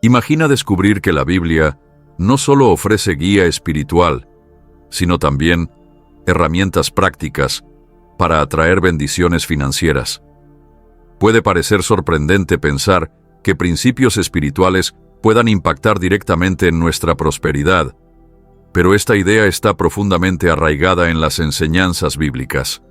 Imagina descubrir que la Biblia no solo ofrece guía espiritual, sino también herramientas prácticas para atraer bendiciones financieras. Puede parecer sorprendente pensar que principios espirituales puedan impactar directamente en nuestra prosperidad, pero esta idea está profundamente arraigada en las enseñanzas bíblicas.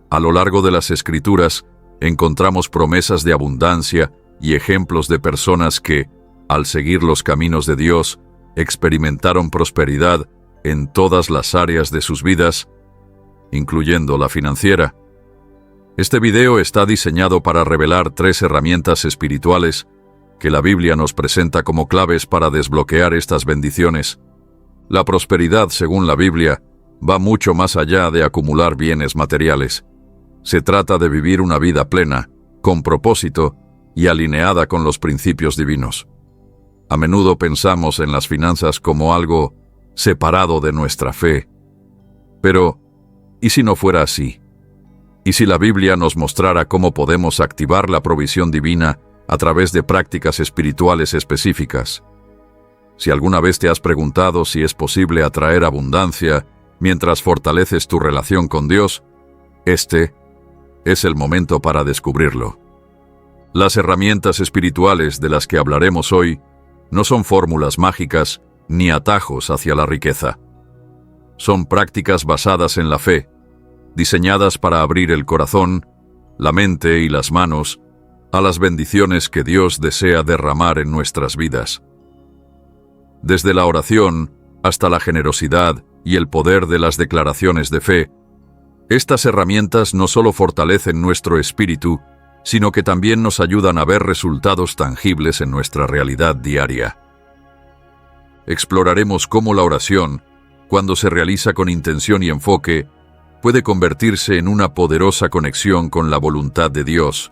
A lo largo de las Escrituras encontramos promesas de abundancia y ejemplos de personas que, al seguir los caminos de Dios, experimentaron prosperidad en todas las áreas de sus vidas, incluyendo la financiera. Este video está diseñado para revelar 3 herramientas espirituales que la Biblia nos presenta como claves para desbloquear estas bendiciones. La prosperidad, según la Biblia, va mucho más allá de acumular bienes materiales. Se trata de vivir una vida plena, con propósito y alineada con los principios divinos. A menudo pensamos en las finanzas como algo separado de nuestra fe. Pero, ¿y si no fuera así? ¿Y si la Biblia nos mostrara cómo podemos activar la provisión divina a través de prácticas espirituales específicas? Si alguna vez te has preguntado si es posible atraer abundancia mientras fortaleces tu relación con Dios, este es el momento para descubrirlo. Las herramientas espirituales de las que hablaremos hoy no son fórmulas mágicas ni atajos hacia la riqueza. Son prácticas basadas en la fe, diseñadas para abrir el corazón, la mente y las manos a las bendiciones que Dios desea derramar en nuestras vidas. Desde la oración hasta la generosidad y el poder de las declaraciones de fe, estas herramientas no solo fortalecen nuestro espíritu, sino que también nos ayudan a ver resultados tangibles en nuestra realidad diaria. Exploraremos cómo la oración, cuando se realiza con intención y enfoque, puede convertirse en una poderosa conexión con la voluntad de Dios,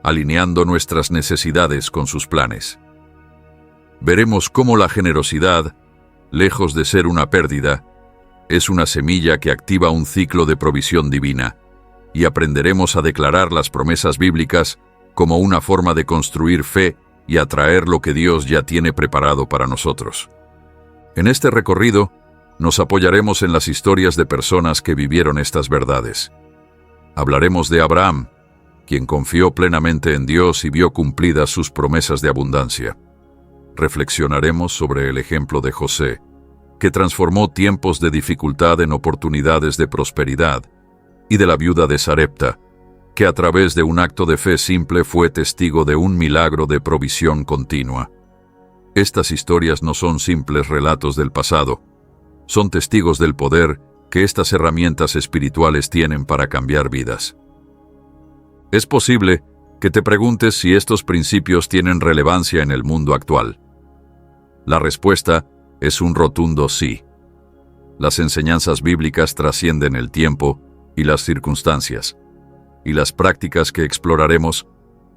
alineando nuestras necesidades con sus planes. Veremos cómo la generosidad, lejos de ser una pérdida, es una semilla que activa un ciclo de provisión divina, y aprenderemos a declarar las promesas bíblicas como una forma de construir fe y atraer lo que Dios ya tiene preparado para nosotros. En este recorrido, nos apoyaremos en las historias de personas que vivieron estas verdades. Hablaremos de Abraham, quien confió plenamente en Dios y vio cumplidas sus promesas de abundancia. Reflexionaremos sobre el ejemplo de José, que transformó tiempos de dificultad en oportunidades de prosperidad, y de la viuda de Sarepta, que a través de un acto de fe simple fue testigo de un milagro de provisión continua. Estas historias no son simples relatos del pasado, son testigos del poder que estas herramientas espirituales tienen para cambiar vidas. Es posible que te preguntes si estos principios tienen relevancia en el mundo actual. La respuesta es un rotundo sí. Las enseñanzas bíblicas trascienden el tiempo y las circunstancias, y las prácticas que exploraremos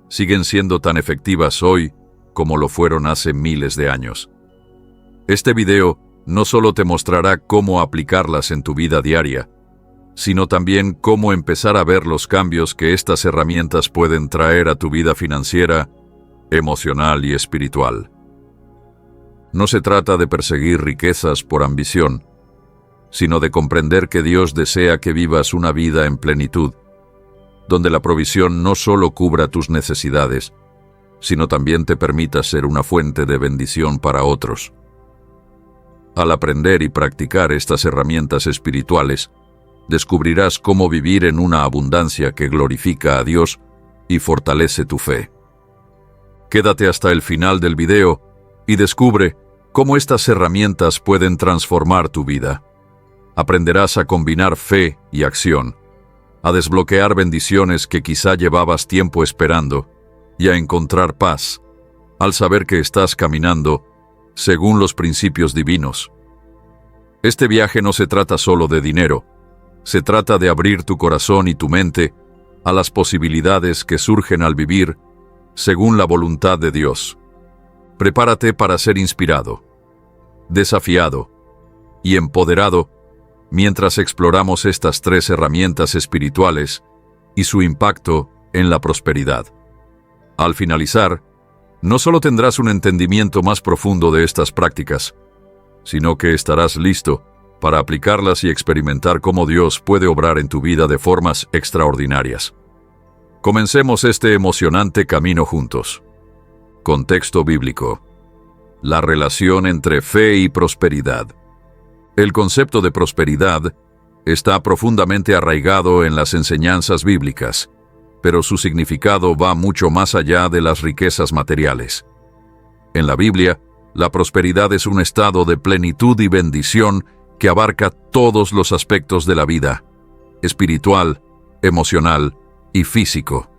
siguen siendo tan efectivas hoy como lo fueron hace miles de años. Este video no solo te mostrará cómo aplicarlas en tu vida diaria, sino también cómo empezar a ver los cambios que estas herramientas pueden traer a tu vida financiera, emocional y espiritual. No se trata de perseguir riquezas por ambición, sino de comprender que Dios desea que vivas una vida en plenitud, donde la provisión no solo cubra tus necesidades, sino también te permita ser una fuente de bendición para otros. Al aprender y practicar estas herramientas espirituales, descubrirás cómo vivir en una abundancia que glorifica a Dios y fortalece tu fe. Quédate hasta el final del video y descubre cómo estas herramientas pueden transformar tu vida. Aprenderás a combinar fe y acción, a desbloquear bendiciones que quizá llevabas tiempo esperando y a encontrar paz al saber que estás caminando según los principios divinos. Este viaje no se trata solo de dinero, se trata de abrir tu corazón y tu mente a las posibilidades que surgen al vivir según la voluntad de Dios. Prepárate para ser inspirado, desafiado y empoderado mientras exploramos estas 3 herramientas espirituales y su impacto en la prosperidad. Al finalizar, no solo tendrás un entendimiento más profundo de estas prácticas, sino que estarás listo para aplicarlas y experimentar cómo Dios puede obrar en tu vida de formas extraordinarias. Comencemos este emocionante camino juntos. Contexto bíblico. La relación entre fe y prosperidad. El concepto de prosperidad está profundamente arraigado en las enseñanzas bíblicas, pero su significado va mucho más allá de las riquezas materiales. En la Biblia, la prosperidad es un estado de plenitud y bendición que abarca todos los aspectos de la vida, espiritual, emocional y físico.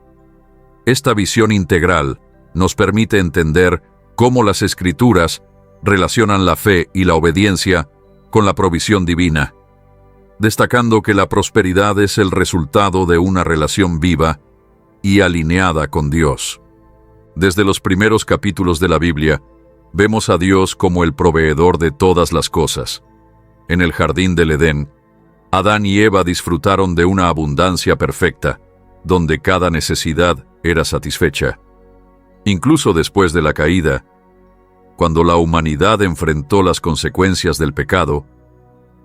Esta visión integral nos permite entender cómo las Escrituras relacionan la fe y la obediencia con la provisión divina, destacando que la prosperidad es el resultado de una relación viva y alineada con Dios. Desde los primeros capítulos de la Biblia, vemos a Dios como el proveedor de todas las cosas. En el jardín del Edén, Adán y Eva disfrutaron de una abundancia perfecta, donde cada necesidad era satisfecha. Incluso después de la caída, cuando la humanidad enfrentó las consecuencias del pecado,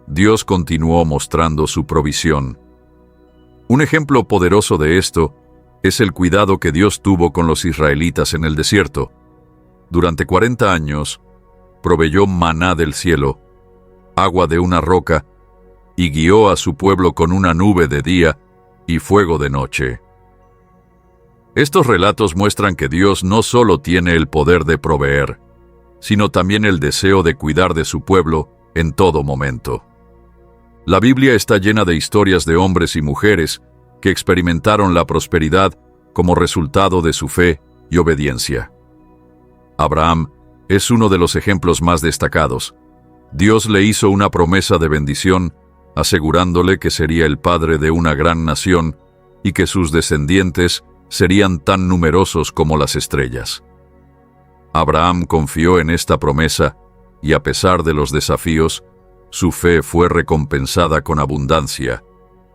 Dios continuó mostrando su provisión. Un ejemplo poderoso de esto es el cuidado que Dios tuvo con los israelitas en el desierto. Durante 40 años, proveyó maná del cielo, agua de una roca, y guió a su pueblo con una nube de día y fuego de noche. Estos relatos muestran que Dios no solo tiene el poder de proveer, sino también el deseo de cuidar de su pueblo en todo momento. La Biblia está llena de historias de hombres y mujeres que experimentaron la prosperidad como resultado de su fe y obediencia. Abraham es uno de los ejemplos más destacados. Dios le hizo una promesa de bendición, asegurándole que sería el padre de una gran nación y que sus descendientes serían tan numerosos como las estrellas. Abraham confió en esta promesa y, a pesar de los desafíos, su fe fue recompensada con abundancia,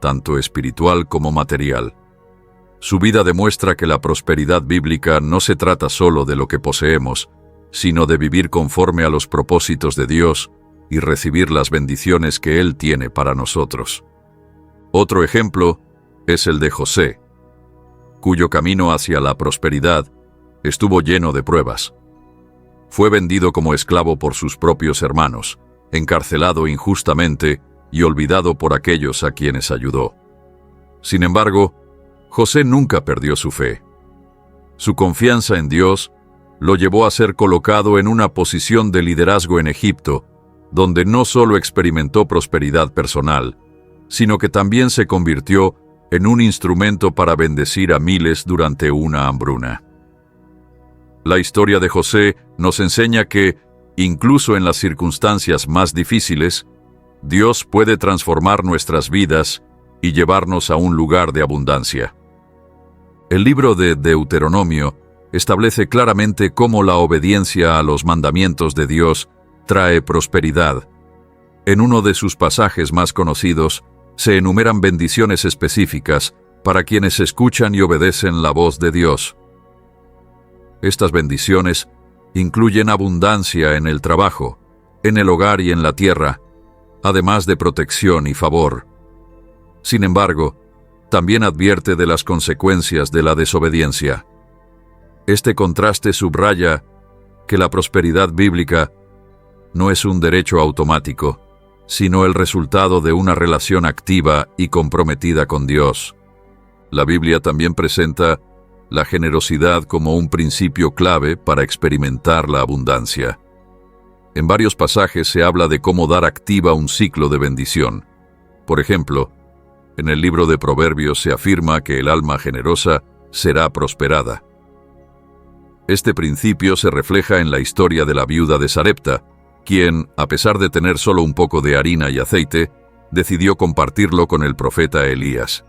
tanto espiritual como material. Su vida demuestra que la prosperidad bíblica no se trata solo de lo que poseemos, sino de vivir conforme a los propósitos de Dios y recibir las bendiciones que Él tiene para nosotros. Otro ejemplo es el de José, cuyo camino hacia la prosperidad estuvo lleno de pruebas. Fue vendido como esclavo por sus propios hermanos, encarcelado injustamente y olvidado por aquellos a quienes ayudó. Sin embargo, José nunca perdió su fe. Su confianza en Dios lo llevó a ser colocado en una posición de liderazgo en Egipto, donde no solo experimentó prosperidad personal, sino que también se convirtió en un instrumento para bendecir a miles durante una hambruna. La historia de José nos enseña que, incluso en las circunstancias más difíciles, Dios puede transformar nuestras vidas y llevarnos a un lugar de abundancia. El libro de Deuteronomio establece claramente cómo la obediencia a los mandamientos de Dios trae prosperidad. En uno de sus pasajes más conocidos, se enumeran bendiciones específicas para quienes escuchan y obedecen la voz de Dios. Estas bendiciones incluyen abundancia en el trabajo, en el hogar y en la tierra, además de protección y favor. Sin embargo, también advierte de las consecuencias de la desobediencia. Este contraste subraya que la prosperidad bíblica no es un derecho automático, sino el resultado de una relación activa y comprometida con Dios. La Biblia también presenta la generosidad como un principio clave para experimentar la abundancia. En varios pasajes se habla de cómo dar activa un ciclo de bendición. Por ejemplo, en el libro de Proverbios se afirma que el alma generosa será prosperada. Este principio se refleja en la historia de la viuda de Sarepta, quien, a pesar de tener solo un poco de harina y aceite, decidió compartirlo con el profeta Elías.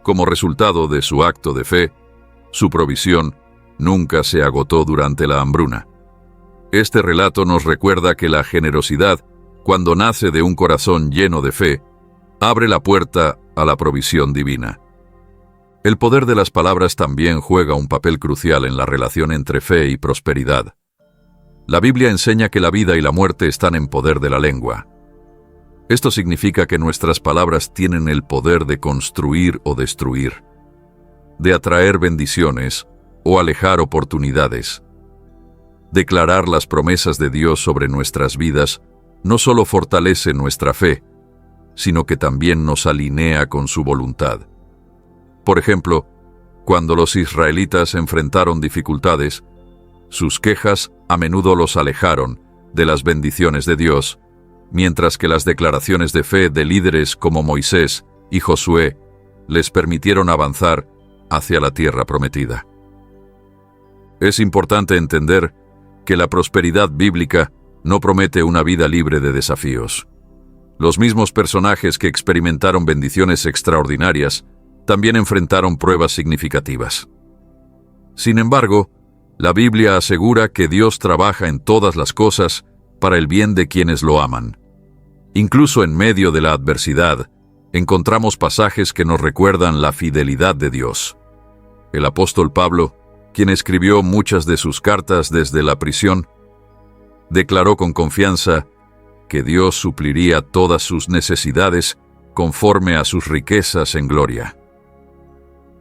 Como resultado de su acto de fe, su provisión nunca se agotó durante la hambruna. Este relato nos recuerda que la generosidad, cuando nace de un corazón lleno de fe, abre la puerta a la provisión divina. El poder de las palabras también juega un papel crucial en la relación entre fe y prosperidad. La Biblia enseña que la vida y la muerte están en poder de la lengua. Esto significa que nuestras palabras tienen el poder de construir o destruir, de atraer bendiciones o alejar oportunidades. Declarar las promesas de Dios sobre nuestras vidas no solo fortalece nuestra fe, sino que también nos alinea con su voluntad. Por ejemplo, cuando los israelitas enfrentaron dificultades, sus quejas a menudo los alejaron de las bendiciones de Dios, mientras que las declaraciones de fe de líderes como Moisés y Josué les permitieron avanzar hacia la tierra prometida. Es importante entender que la prosperidad bíblica no promete una vida libre de desafíos. Los mismos personajes que experimentaron bendiciones extraordinarias también enfrentaron pruebas significativas. Sin embargo, la Biblia asegura que Dios trabaja en todas las cosas para el bien de quienes lo aman. Incluso en medio de la adversidad, encontramos pasajes que nos recuerdan la fidelidad de Dios. El apóstol Pablo, quien escribió muchas de sus cartas desde la prisión, declaró con confianza que Dios supliría todas sus necesidades conforme a sus riquezas en gloria.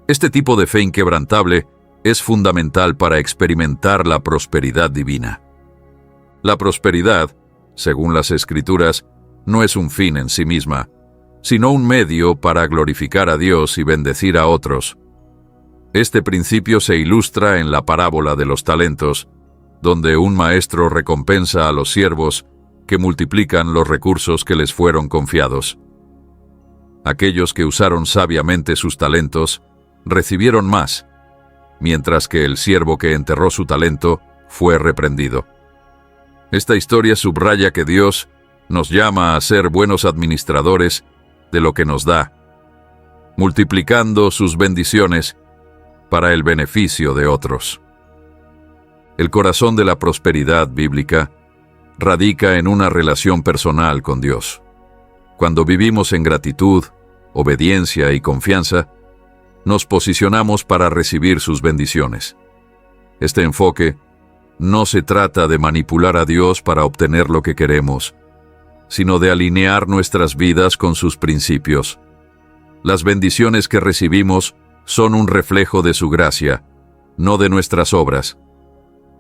Este tipo de fe inquebrantable es fundamental para experimentar la prosperidad divina. La prosperidad, según las Escrituras, no es un fin en sí misma, sino un medio para glorificar a Dios y bendecir a otros. Este principio se ilustra en la parábola de los talentos, donde un maestro recompensa a los siervos que multiplican los recursos que les fueron confiados. Aquellos que usaron sabiamente sus talentos recibieron más, mientras que el siervo que enterró su talento fue reprendido. Esta historia subraya que Dios nos llama a ser buenos administradores de lo que nos da, multiplicando sus bendiciones para el beneficio de otros. El corazón de la prosperidad bíblica radica en una relación personal con Dios. Cuando vivimos en gratitud, obediencia y confianza, nos posicionamos para recibir sus bendiciones. Este enfoque no se trata de manipular a Dios para obtener lo que queremos, sino de alinear nuestras vidas con sus principios. Las bendiciones que recibimos son un reflejo de su gracia, no de nuestras obras.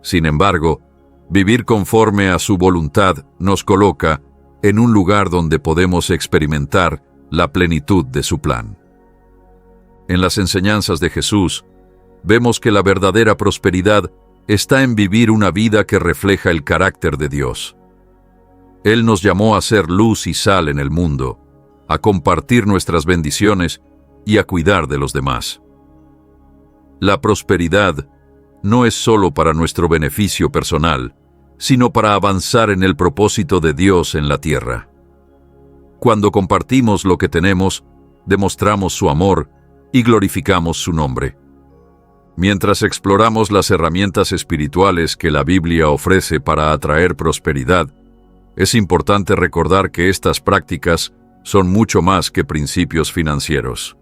Sin embargo, vivir conforme a su voluntad nos coloca en un lugar donde podemos experimentar la plenitud de su plan. En las enseñanzas de Jesús, vemos que la verdadera prosperidad está en vivir una vida que refleja el carácter de Dios. Él nos llamó a ser luz y sal en el mundo, a compartir nuestras bendiciones y a cuidar de los demás. La prosperidad no es solo para nuestro beneficio personal, sino para avanzar en el propósito de Dios en la tierra. Cuando compartimos lo que tenemos, demostramos su amor y glorificamos su nombre. Mientras exploramos las herramientas espirituales que la Biblia ofrece para atraer prosperidad, es importante recordar que estas prácticas son mucho más que principios financieros.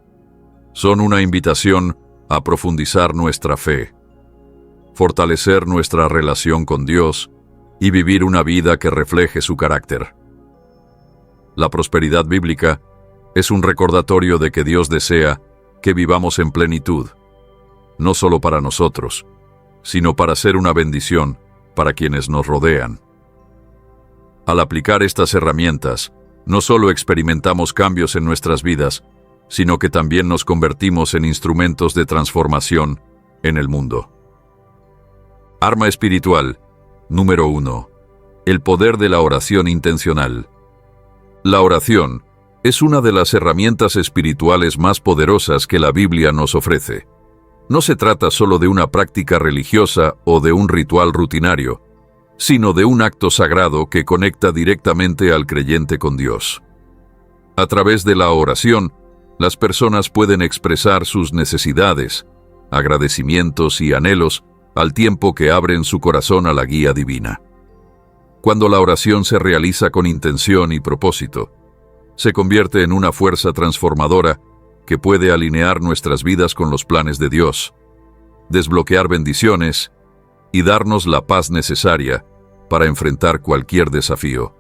Son una invitación a profundizar nuestra fe, fortalecer nuestra relación con Dios y vivir una vida que refleje su carácter. La prosperidad bíblica es un recordatorio de que Dios desea que vivamos en plenitud, no solo para nosotros, sino para ser una bendición para quienes nos rodean. Al aplicar estas herramientas, no solo experimentamos cambios en nuestras vidas, sino que también nos convertimos en instrumentos de transformación en el mundo. Arma espiritual número 1. El poder de la oración intencional. La oración es una de las herramientas espirituales más poderosas que la Biblia nos ofrece. No se trata solo de una práctica religiosa o de un ritual rutinario, sino de un acto sagrado que conecta directamente al creyente con Dios. A través de la oración, las personas pueden expresar sus necesidades, agradecimientos y anhelos al tiempo que abren su corazón a la guía divina. Cuando la oración se realiza con intención y propósito, se convierte en una fuerza transformadora que puede alinear nuestras vidas con los planes de Dios, desbloquear bendiciones y darnos la paz necesaria para enfrentar cualquier desafío.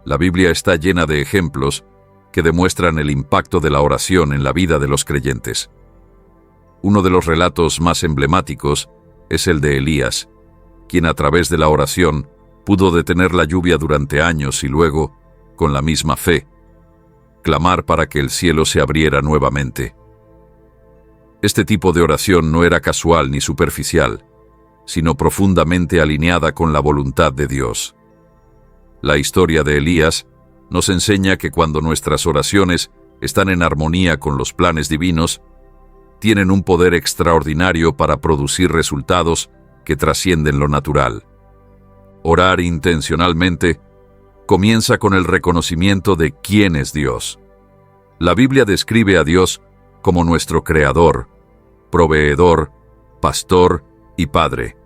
La Biblia está llena de ejemplos que demuestran el impacto de la oración en la vida de los creyentes. Uno de los relatos más emblemáticos es el de Elías, quien a través de la oración pudo detener la lluvia durante años y luego, con la misma fe, clamar para que el cielo se abriera nuevamente. Este tipo de oración no era casual ni superficial, sino profundamente alineada con la voluntad de Dios. La historia de Elías nos enseña que cuando nuestras oraciones están en armonía con los planes divinos, tienen un poder extraordinario para producir resultados que trascienden lo natural. Orar intencionalmente comienza con el reconocimiento de quién es Dios. La Biblia describe a Dios como nuestro Creador, proveedor, pastor y Padre.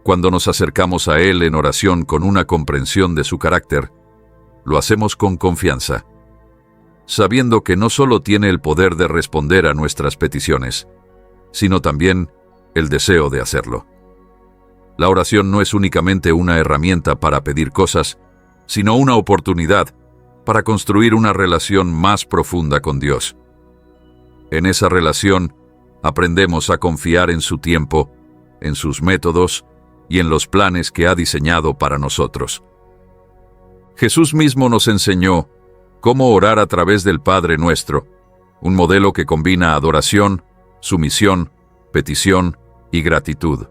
Cuando nos acercamos a Él en oración con una comprensión de su carácter, lo hacemos con confianza, sabiendo que no solo tiene el poder de responder a nuestras peticiones, sino también el deseo de hacerlo. La oración no es únicamente una herramienta para pedir cosas, sino una oportunidad para construir una relación más profunda con Dios. En esa relación, aprendemos a confiar en su tiempo, en sus métodos y en los planes que ha diseñado para nosotros. Jesús mismo nos enseñó cómo orar a través del Padre Nuestro, un modelo que combina adoración, sumisión, petición y gratitud.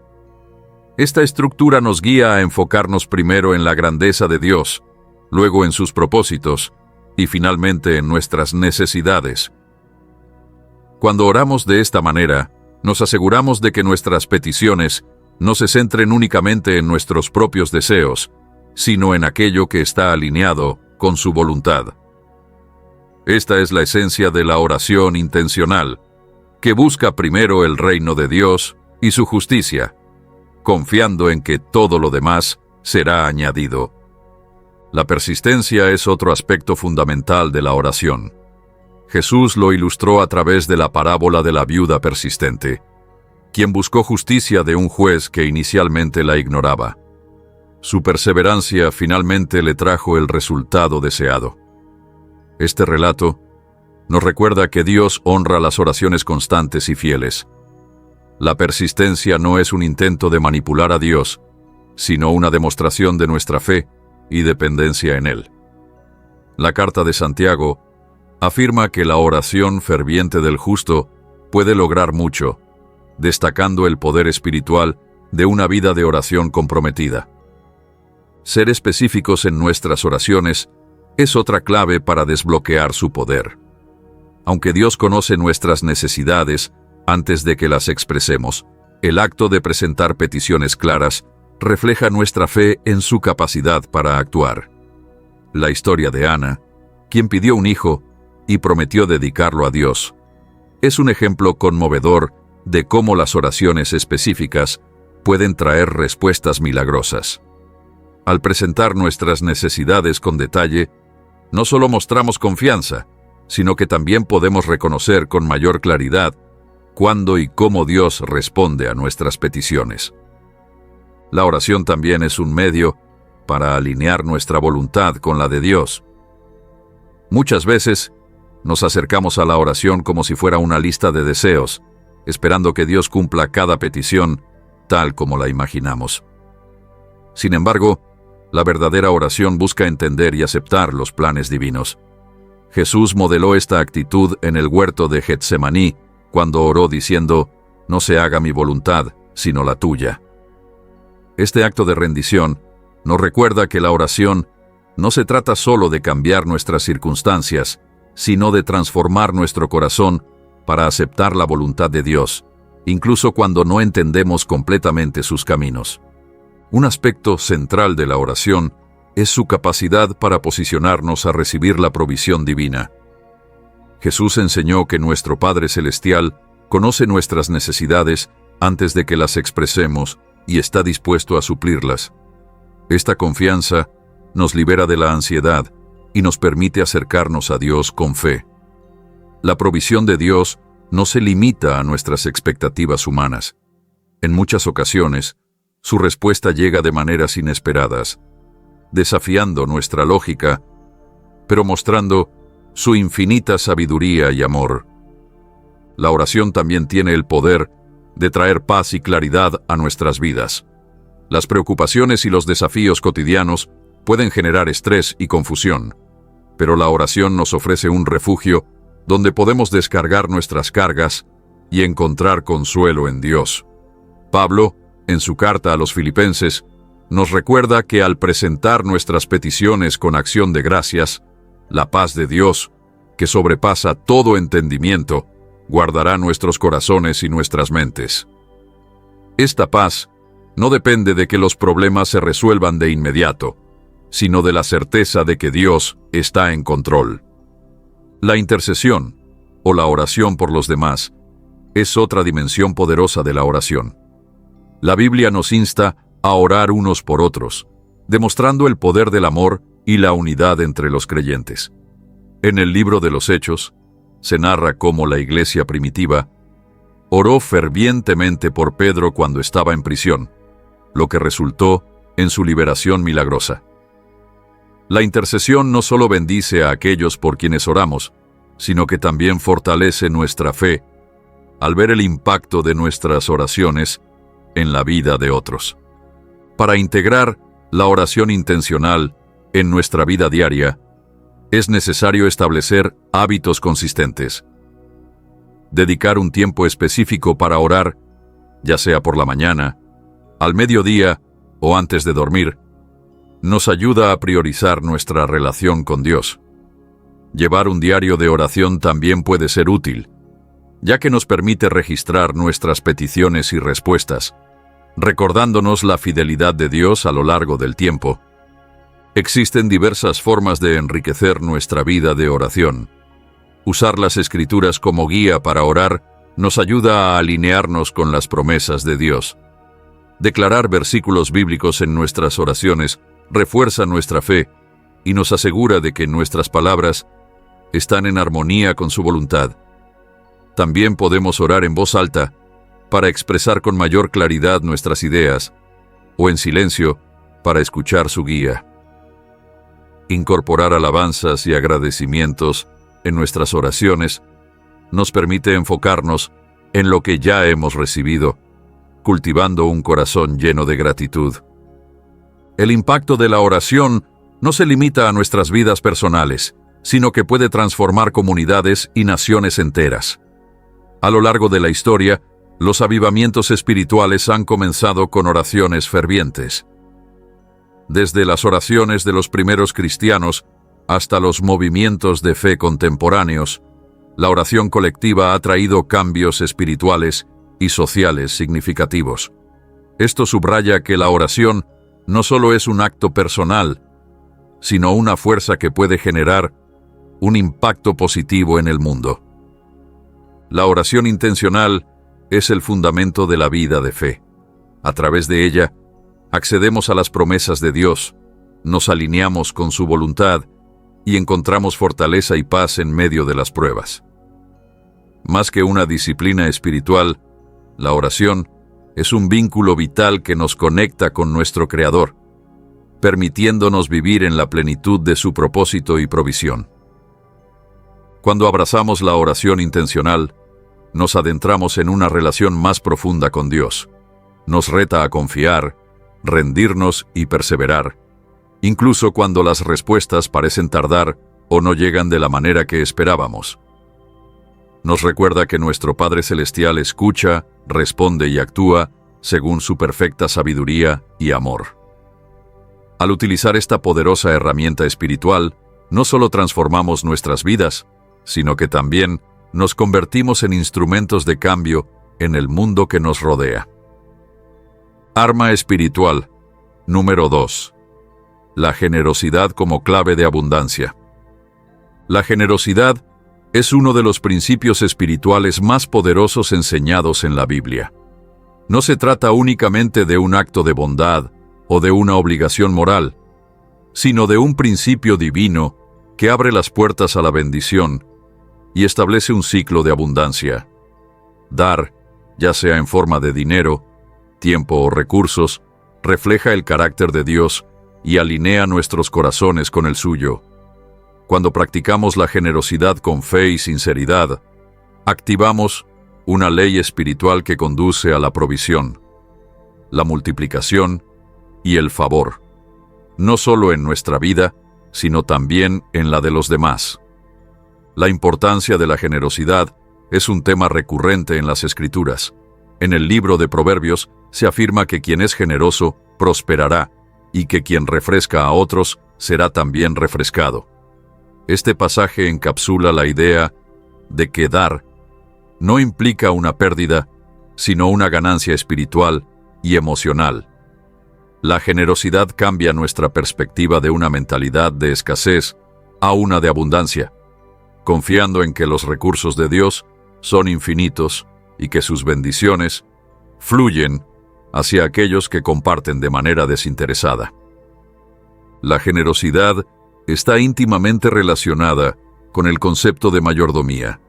Esta estructura nos guía a enfocarnos primero en la grandeza de Dios, luego en sus propósitos y finalmente en nuestras necesidades. Cuando oramos de esta manera, nos aseguramos de que nuestras peticiones no se centren únicamente en nuestros propios deseos, sino en aquello que está alineado con su voluntad. Esta es la esencia de la oración intencional, que busca primero el reino de Dios y su justicia, confiando en que todo lo demás será añadido. La persistencia es otro aspecto fundamental de la oración. Jesús lo ilustró a través de la parábola de la viuda persistente, quien buscó justicia de un juez que inicialmente la ignoraba. Su perseverancia finalmente le trajo el resultado deseado. Este relato nos recuerda que Dios honra las oraciones constantes y fieles. La persistencia no es un intento de manipular a Dios, sino una demostración de nuestra fe y dependencia en Él. La carta de Santiago afirma que la oración ferviente del justo puede lograr mucho, destacando el poder espiritual de una vida de oración comprometida. Ser específicos en nuestras oraciones es otra clave para desbloquear su poder. Aunque Dios conoce nuestras necesidades antes de que las expresemos, el acto de presentar peticiones claras refleja nuestra fe en su capacidad para actuar. La historia de Ana, quien pidió un hijo y prometió dedicarlo a Dios, es un ejemplo conmovedor de cómo las oraciones específicas pueden traer respuestas milagrosas. Al presentar nuestras necesidades con detalle, no solo mostramos confianza, sino que también podemos reconocer con mayor claridad cuándo y cómo Dios responde a nuestras peticiones. La oración también es un medio para alinear nuestra voluntad con la de Dios. Muchas veces nos acercamos a la oración como si fuera una lista de deseos, esperando que Dios cumpla cada petición tal como la imaginamos. Sin embargo, la verdadera oración busca entender y aceptar los planes divinos. Jesús modeló esta actitud en el huerto de Getsemaní, cuando oró diciendo: «No se haga mi voluntad, sino la tuya». Este acto de rendición nos recuerda que la oración no se trata solo de cambiar nuestras circunstancias, sino de transformar nuestro corazón para aceptar la voluntad de Dios, incluso cuando no entendemos completamente sus caminos. Un aspecto central de la oración es su capacidad para posicionarnos a recibir la provisión divina. Jesús enseñó que nuestro Padre Celestial conoce nuestras necesidades antes de que las expresemos y está dispuesto a suplirlas. Esta confianza nos libera de la ansiedad y nos permite acercarnos a Dios con fe. La provisión de Dios no se limita a nuestras expectativas humanas. En muchas ocasiones, su respuesta llega de maneras inesperadas, desafiando nuestra lógica, pero mostrando su infinita sabiduría y amor. La oración también tiene el poder de traer paz y claridad a nuestras vidas. Las preocupaciones y los desafíos cotidianos pueden generar estrés y confusión, pero la oración nos ofrece un refugio donde podemos descargar nuestras cargas y encontrar consuelo en Dios. Pablo, en su carta a los Filipenses, nos recuerda que al presentar nuestras peticiones con acción de gracias, la paz de Dios, que sobrepasa todo entendimiento, guardará nuestros corazones y nuestras mentes. Esta paz no depende de que los problemas se resuelvan de inmediato, sino de la certeza de que Dios está en control. La intercesión, o la oración por los demás, es otra dimensión poderosa de la oración. La Biblia nos insta a orar unos por otros, demostrando el poder del amor y la unidad entre los creyentes. En el libro de los Hechos, se narra cómo la iglesia primitiva oró fervientemente por Pedro cuando estaba en prisión, lo que resultó en su liberación milagrosa. La intercesión no solo bendice a aquellos por quienes oramos, sino que también fortalece nuestra fe al ver el impacto de nuestras oraciones en la vida de otros. Para integrar la oración intencional en nuestra vida diaria, es necesario establecer hábitos consistentes. Dedicar un tiempo específico para orar, ya sea por la mañana, al mediodía o antes de dormir, nos ayuda a priorizar nuestra relación con Dios. Llevar un diario de oración también puede ser útil, ya que nos permite registrar nuestras peticiones y respuestas, recordándonos la fidelidad de Dios a lo largo del tiempo. Existen diversas formas de enriquecer nuestra vida de oración. Usar las Escrituras como guía para orar nos ayuda a alinearnos con las promesas de Dios. Declarar versículos bíblicos en nuestras oraciones refuerza nuestra fe y nos asegura de que nuestras palabras están en armonía con su voluntad. También podemos orar en voz alta para expresar con mayor claridad nuestras ideas, o en silencio para escuchar su guía. Incorporar alabanzas y agradecimientos en nuestras oraciones nos permite enfocarnos en lo que ya hemos recibido, cultivando un corazón lleno de gratitud. El impacto de la oración no se limita a nuestras vidas personales, sino que puede transformar comunidades y naciones enteras. A lo largo de la historia, los avivamientos espirituales han comenzado con oraciones fervientes. Desde las oraciones de los primeros cristianos hasta los movimientos de fe contemporáneos, la oración colectiva ha traído cambios espirituales y sociales significativos. Esto subraya que la oración no solo es un acto personal, sino una fuerza que puede generar un impacto positivo en el mundo. La oración intencional es el fundamento de la vida de fe. A través de ella, accedemos a las promesas de Dios, nos alineamos con su voluntad y encontramos fortaleza y paz en medio de las pruebas. Más que una disciplina espiritual, la oración es un vínculo vital que nos conecta con nuestro Creador, permitiéndonos vivir en la plenitud de su propósito y provisión. Cuando abrazamos la oración intencional, nos adentramos en una relación más profunda con Dios. Nos reta a confiar, rendirnos y perseverar, incluso cuando las respuestas parecen tardar o no llegan de la manera que esperábamos. Nos recuerda que nuestro Padre Celestial escucha, responde y actúa según su perfecta sabiduría y amor. Al utilizar esta poderosa herramienta espiritual, no solo transformamos nuestras vidas, sino que también nos convertimos en instrumentos de cambio en el mundo que nos rodea. Arma espiritual. Número 2. La generosidad como clave de abundancia. La generosidad es uno de los principios espirituales más poderosos enseñados en la Biblia. No se trata únicamente de un acto de bondad o de una obligación moral, sino de un principio divino que abre las puertas a la bendición y establece un ciclo de abundancia. Dar, ya sea en forma de dinero, tiempo o recursos, refleja el carácter de Dios y alinea nuestros corazones con el suyo. Cuando practicamos la generosidad con fe y sinceridad, activamos una ley espiritual que conduce a la provisión, la multiplicación y el favor, no solo en nuestra vida, sino también en la de los demás. La importancia de la generosidad es un tema recurrente en las Escrituras. En el libro de Proverbios se afirma que quien es generoso prosperará y que quien refresca a otros será también refrescado. Este pasaje encapsula la idea de que dar no implica una pérdida, sino una ganancia espiritual y emocional. La generosidad cambia nuestra perspectiva de una mentalidad de escasez a una de abundancia, confiando en que los recursos de Dios son infinitos y que sus bendiciones fluyen hacia aquellos que comparten de manera desinteresada. La generosidad está íntimamente relacionada con el concepto de mayordomía.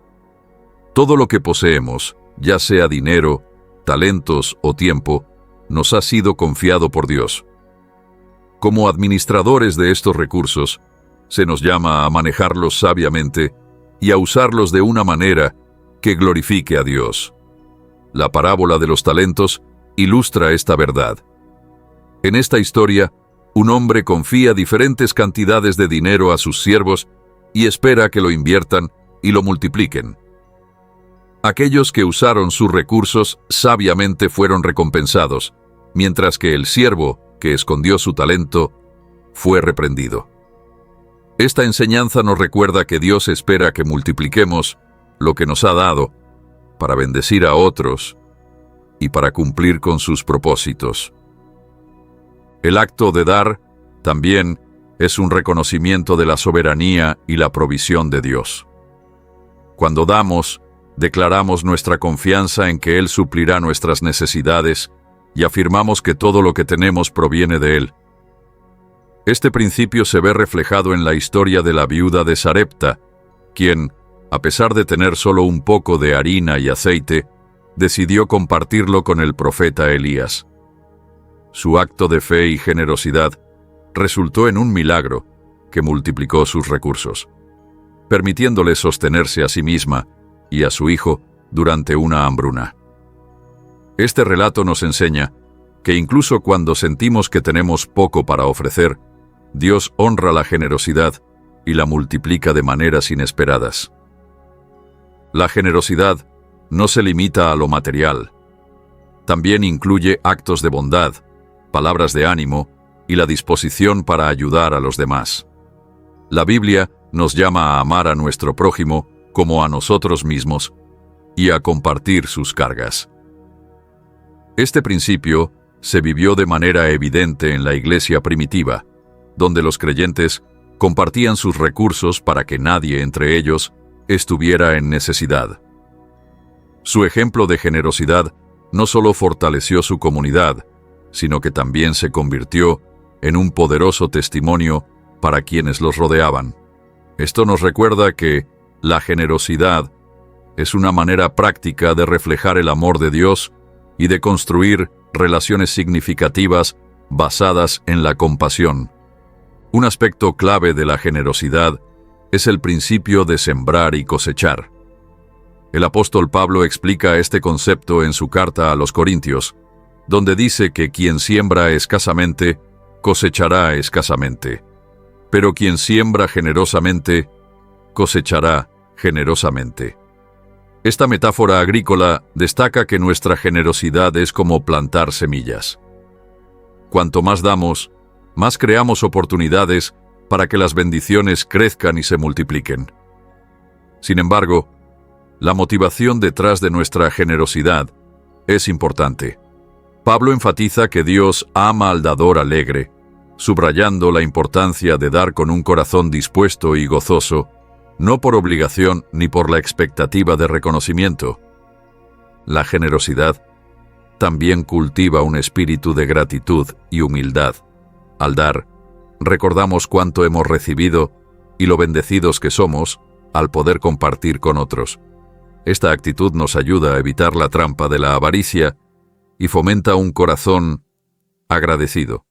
Todo lo que poseemos, ya sea dinero, talentos o tiempo, nos ha sido confiado por Dios. Como administradores de estos recursos, se nos llama a manejarlos sabiamente y a usarlos de una manera que glorifique a Dios. La parábola de los talentos ilustra esta verdad. En esta historia, un hombre confía diferentes cantidades de dinero a sus siervos y espera que lo inviertan y lo multipliquen. Aquellos que usaron sus recursos sabiamente fueron recompensados, mientras que el siervo, que escondió su talento, fue reprendido. Esta enseñanza nos recuerda que Dios espera que multipliquemos lo que nos ha dado para bendecir a otros y para cumplir con sus propósitos. El acto de dar también es un reconocimiento de la soberanía y la provisión de Dios. Cuando damos, declaramos nuestra confianza en que Él suplirá nuestras necesidades y afirmamos que todo lo que tenemos proviene de Él. Este principio se ve reflejado en la historia de la viuda de Sarepta, quien, a pesar de tener solo un poco de harina y aceite, decidió compartirlo con el profeta Elías. Su acto de fe y generosidad resultó en un milagro que multiplicó sus recursos, permitiéndole sostenerse a sí misma y a su hijo durante una hambruna. Este relato nos enseña que incluso cuando sentimos que tenemos poco para ofrecer, Dios honra la generosidad y la multiplica de maneras inesperadas. La generosidad no se limita a lo material. También incluye actos de bondad, palabras de ánimo y la disposición para ayudar a los demás. La Biblia nos llama a amar a nuestro prójimo como a nosotros mismos y a compartir sus cargas. Este principio se vivió de manera evidente en la iglesia primitiva, donde los creyentes compartían sus recursos para que nadie entre ellos estuviera en necesidad. Su ejemplo de generosidad no solo fortaleció su comunidad, sino que también se convirtió en un poderoso testimonio para quienes los rodeaban. Esto nos recuerda que la generosidad es una manera práctica de reflejar el amor de Dios y de construir relaciones significativas basadas en la compasión. Un aspecto clave de la generosidad es el principio de sembrar y cosechar. El apóstol Pablo explica este concepto en su carta a los Corintios, donde dice que quien siembra escasamente, cosechará escasamente, pero quien siembra generosamente, cosechará generosamente. Esta metáfora agrícola destaca que nuestra generosidad es como plantar semillas. Cuanto más damos, más creamos oportunidades para que las bendiciones crezcan y se multipliquen. Sin embargo, la motivación detrás de nuestra generosidad es importante. Pablo enfatiza que Dios ama al dador alegre, subrayando la importancia de dar con un corazón dispuesto y gozoso, no por obligación ni por la expectativa de reconocimiento. La generosidad también cultiva un espíritu de gratitud y humildad. Al dar, recordamos cuánto hemos recibido y lo bendecidos que somos, al poder compartir con otros. Esta actitud nos ayuda a evitar la trampa de la avaricia y fomenta un corazón agradecido.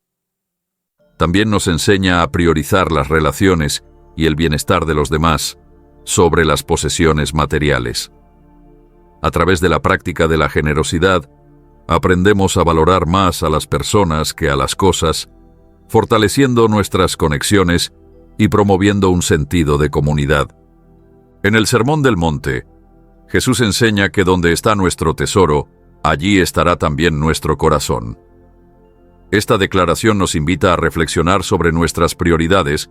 También nos enseña a priorizar las relaciones y el bienestar de los demás sobre las posesiones materiales. A través de la práctica de la generosidad, aprendemos a valorar más a las personas que a las cosas, fortaleciendo nuestras conexiones y promoviendo un sentido de comunidad. En el Sermón del Monte, Jesús enseña que donde está nuestro tesoro, allí estará también nuestro corazón. Esta declaración nos invita a reflexionar sobre nuestras prioridades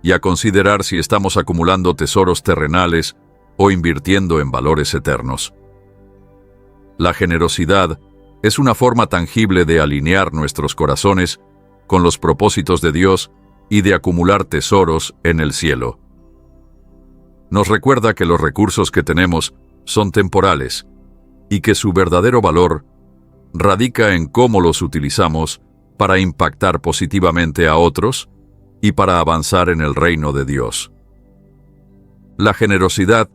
y a considerar si estamos acumulando tesoros terrenales o invirtiendo en valores eternos. La generosidad es una forma tangible de alinear nuestros corazones con los propósitos de Dios y de acumular tesoros en el cielo. Nos recuerda que los recursos que tenemos son temporales y que su verdadero valor radica en cómo los utilizamos para impactar positivamente a otros y para avanzar en el reino de Dios. La generosidad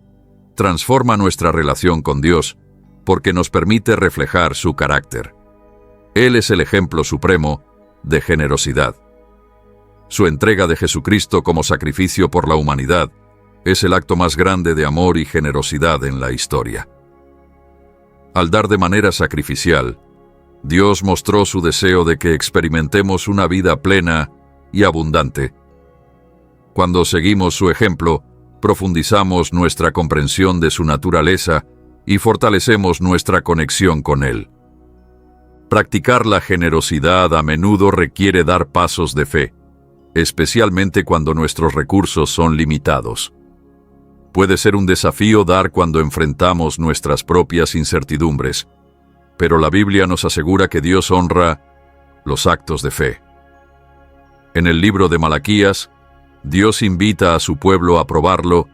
transforma nuestra relación con Dios porque nos permite reflejar su carácter. Él es el ejemplo supremo de generosidad. Su entrega de Jesucristo como sacrificio por la humanidad es el acto más grande de amor y generosidad en la historia. Al dar de manera sacrificial, Dios mostró su deseo de que experimentemos una vida plena y abundante. Cuando seguimos su ejemplo, profundizamos nuestra comprensión de su naturaleza y fortalecemos nuestra conexión con Él. Practicar la generosidad a menudo requiere dar pasos de fe, especialmente cuando nuestros recursos son limitados. Puede ser un desafío dar cuando enfrentamos nuestras propias incertidumbres, pero la Biblia nos asegura que Dios honra los actos de fe. En el libro de Malaquías, Dios invita a su pueblo a probarlo,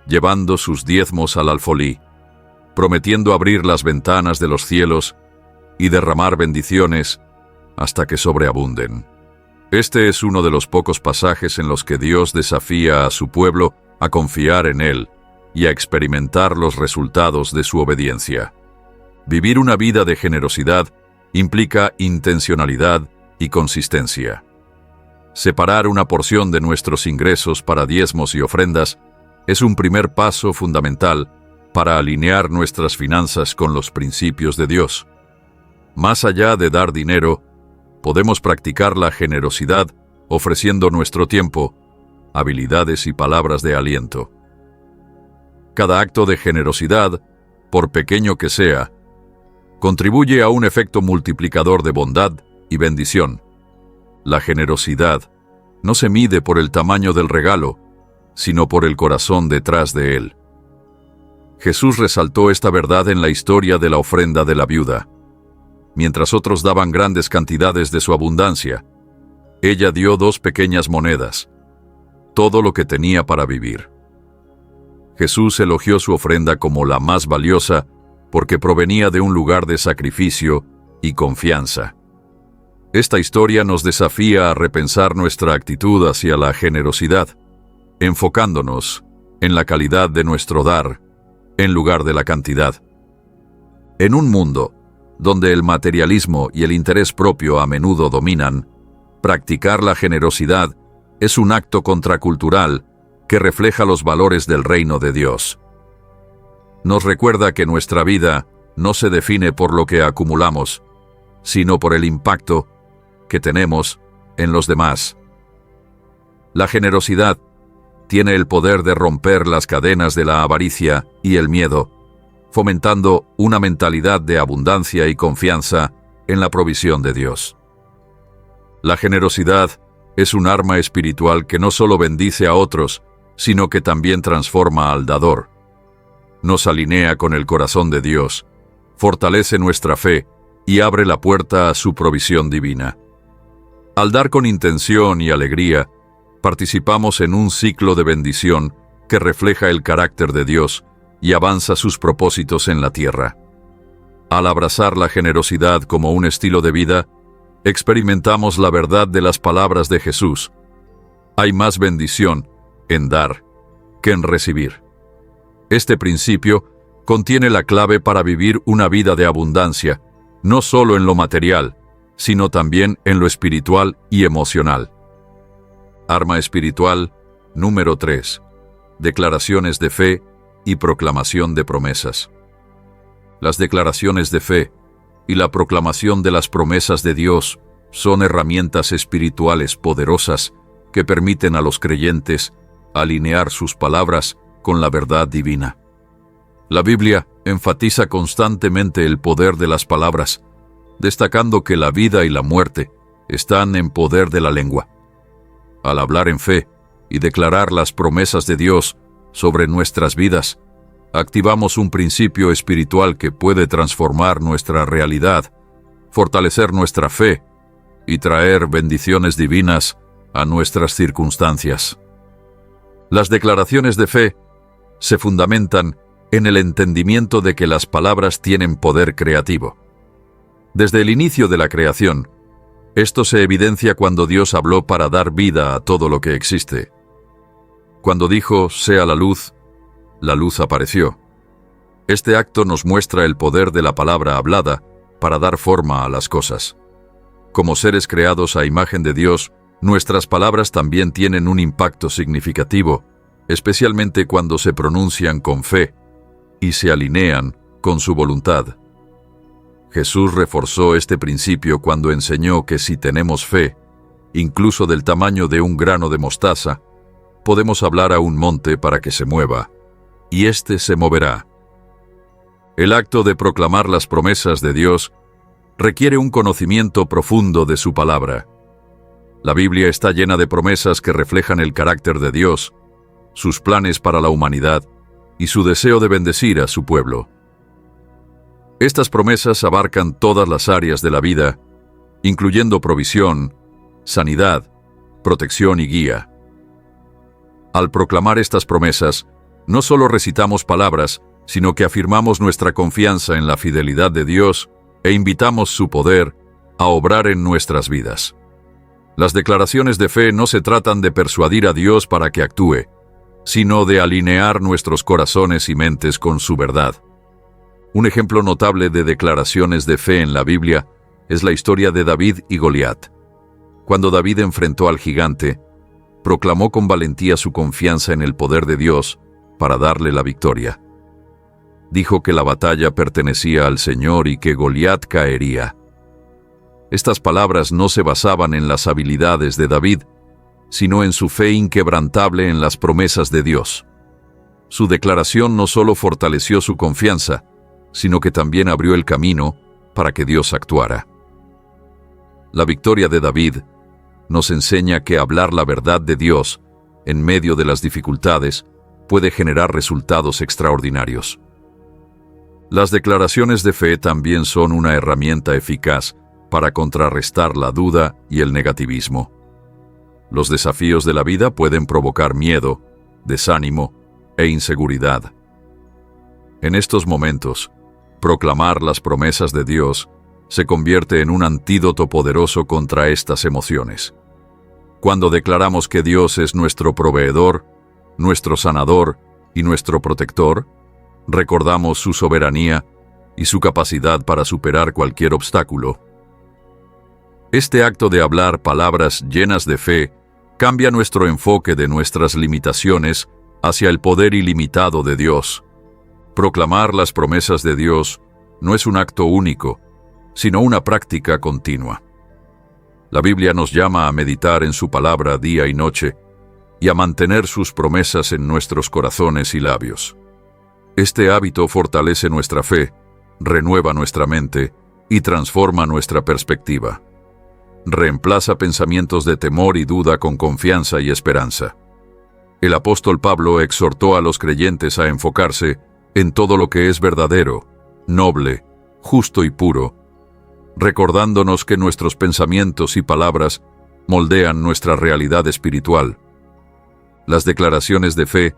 llevando sus diezmos al alfolí, prometiendo abrir las ventanas de los cielos y derramar bendiciones hasta que sobreabunden. Este es uno de los pocos pasajes en los que Dios desafía a su pueblo a confiar en Él y a experimentar los resultados de su obediencia. Vivir una vida de generosidad implica intencionalidad y consistencia. Separar una porción de nuestros ingresos para diezmos y ofrendas es un primer paso fundamental para alinear nuestras finanzas con los principios de Dios. Más allá de dar dinero, podemos practicar la generosidad ofreciendo nuestro tiempo, habilidades y palabras de aliento. Cada acto de generosidad, por pequeño que sea, contribuye a un efecto multiplicador de bondad y bendición. La generosidad no se mide por el tamaño del regalo, sino por el corazón detrás de él. Jesús resaltó esta verdad en la historia de la ofrenda de la viuda. Mientras otros daban grandes cantidades de su abundancia, ella dio 2 pequeñas monedas, todo lo que tenía para vivir. Jesús elogió su ofrenda como la más valiosa porque provenía de un lugar de sacrificio y confianza. Esta historia nos desafía a repensar nuestra actitud hacia la generosidad, enfocándonos en la calidad de nuestro dar en lugar de la cantidad. En un mundo donde el materialismo y el interés propio a menudo dominan, practicar la generosidad es un acto contracultural que refleja los valores del reino de Dios. Nos recuerda que nuestra vida no se define por lo que acumulamos, sino por el impacto que tenemos en los demás. La generosidad tiene el poder de romper las cadenas de la avaricia y el miedo, fomentando una mentalidad de abundancia y confianza en la provisión de Dios. La generosidad es un arma espiritual que no solo bendice a otros, sino que también transforma al dador. Nos alinea con el corazón de Dios, fortalece nuestra fe y abre la puerta a su provisión divina. Al dar con intención y alegría, participamos en un ciclo de bendición que refleja el carácter de Dios y avanza sus propósitos en la tierra. Al abrazar la generosidad como un estilo de vida, experimentamos la verdad de las palabras de Jesús. Hay más bendición en dar que en recibir. Este principio contiene la clave para vivir una vida de abundancia, no solo en lo material, sino también en lo espiritual y emocional. Arma espiritual número 3. Declaraciones de fe y proclamación de promesas. Las declaraciones de fe y la proclamación de las promesas de Dios son herramientas espirituales poderosas que permiten a los creyentes alinear sus palabras con la verdad divina. La Biblia enfatiza constantemente el poder de las palabras, destacando que la vida y la muerte están en poder de la lengua. Al hablar en fe y declarar las promesas de Dios sobre nuestras vidas, activamos un principio espiritual que puede transformar nuestra realidad, fortalecer nuestra fe y traer bendiciones divinas a nuestras circunstancias. Las declaraciones de fe se fundamentan en el entendimiento de que las palabras tienen poder creativo. Desde el inicio de la creación, esto se evidencia cuando Dios habló para dar vida a todo lo que existe. Cuando dijo, «Sea la luz apareció». Este acto nos muestra el poder de la palabra hablada para dar forma a las cosas. Como seres creados a imagen de Dios, nuestras palabras también tienen un impacto significativo, especialmente cuando se pronuncian con fe y se alinean con su voluntad. Jesús reforzó este principio cuando enseñó que si tenemos fe, incluso del tamaño de un grano de mostaza, podemos hablar a un monte para que se mueva, y éste se moverá. El acto de proclamar las promesas de Dios requiere un conocimiento profundo de su palabra. La Biblia está llena de promesas que reflejan el carácter de Dios, sus planes para la humanidad y su deseo de bendecir a su pueblo. Estas promesas abarcan todas las áreas de la vida, incluyendo provisión, sanidad, protección y guía. Al proclamar estas promesas, no solo recitamos palabras, sino que afirmamos nuestra confianza en la fidelidad de Dios e invitamos su poder a obrar en nuestras vidas. Las declaraciones de fe no se tratan de persuadir a Dios para que actúe, sino de alinear nuestros corazones y mentes con su verdad. Un ejemplo notable de declaraciones de fe en la Biblia es la historia de David y Goliat. Cuando David enfrentó al gigante, proclamó con valentía su confianza en el poder de Dios para darle la victoria. Dijo que la batalla pertenecía al Señor y que Goliat caería. Estas palabras no se basaban en las habilidades de David, sino en su fe inquebrantable en las promesas de Dios. Su declaración no solo fortaleció su confianza, sino que también abrió el camino para que Dios actuara. La victoria de David nos enseña que hablar la verdad de Dios en medio de las dificultades puede generar resultados extraordinarios. Las declaraciones de fe también son una herramienta eficaz para contrarrestar la duda y el negativismo. Los desafíos de la vida pueden provocar miedo, desánimo e inseguridad. En estos momentos, proclamar las promesas de Dios se convierte en un antídoto poderoso contra estas emociones. Cuando declaramos que Dios es nuestro proveedor, nuestro sanador y nuestro protector, recordamos su soberanía y su capacidad para superar cualquier obstáculo. Este acto de hablar palabras llenas de fe cambia nuestro enfoque de nuestras limitaciones hacia el poder ilimitado de Dios. Proclamar las promesas de Dios no es un acto único, sino una práctica continua. La Biblia nos llama a meditar en su palabra día y noche y a mantener sus promesas en nuestros corazones y labios. Este hábito fortalece nuestra fe, renueva nuestra mente y transforma nuestra perspectiva. Reemplaza pensamientos de temor y duda con confianza y esperanza. El apóstol Pablo exhortó a los creyentes a enfocarse en todo lo que es verdadero, noble, justo y puro, recordándonos que nuestros pensamientos y palabras moldean nuestra realidad espiritual. Las declaraciones de fe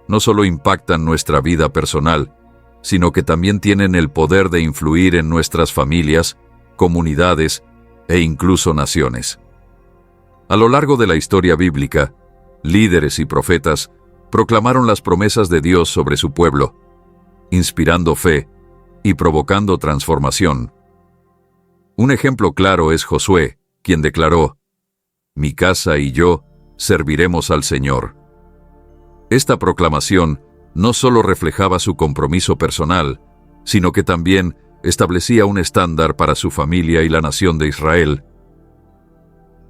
no solo impactan nuestra vida personal, sino que también tienen el poder de influir en nuestras familias, comunidades e incluso naciones. A lo largo de la historia bíblica, líderes y profetas proclamaron las promesas de Dios sobre su pueblo, inspirando fe y provocando transformación. Un ejemplo claro es Josué, quien declaró: «Mi casa y yo serviremos al Señor». Esta proclamación no solo reflejaba su compromiso personal, sino que también establecía un estándar para su familia y la nación de Israel.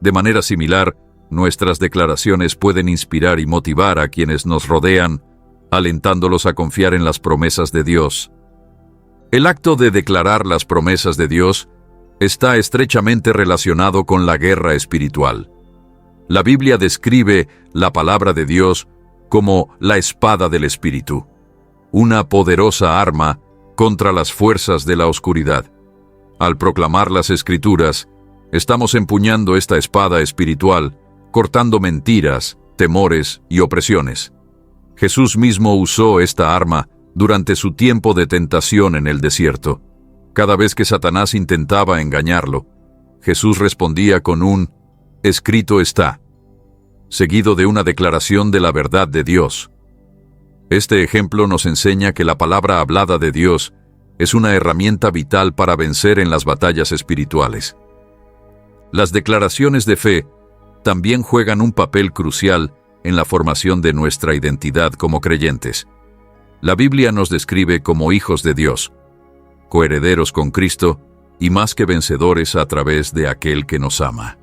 De manera similar, nuestras declaraciones pueden inspirar y motivar a quienes nos rodean, alentándolos a confiar en las promesas de Dios. El acto de declarar las promesas de Dios está estrechamente relacionado con la guerra espiritual. La Biblia describe la palabra de Dios como la espada del Espíritu, una poderosa arma contra las fuerzas de la oscuridad. Al proclamar las Escrituras, estamos empuñando esta espada espiritual, cortando mentiras, temores y opresiones. Jesús mismo usó esta arma durante su tiempo de tentación en el desierto. Cada vez que Satanás intentaba engañarlo, Jesús respondía con un «escrito está», seguido de una declaración de la verdad de Dios. Este ejemplo nos enseña que la palabra hablada de Dios es una herramienta vital para vencer en las batallas espirituales. Las declaraciones de fe también juegan un papel crucial en la formación de nuestra identidad como creyentes. La Biblia nos describe como hijos de Dios, coherederos con Cristo y más que vencedores a través de aquel que nos ama.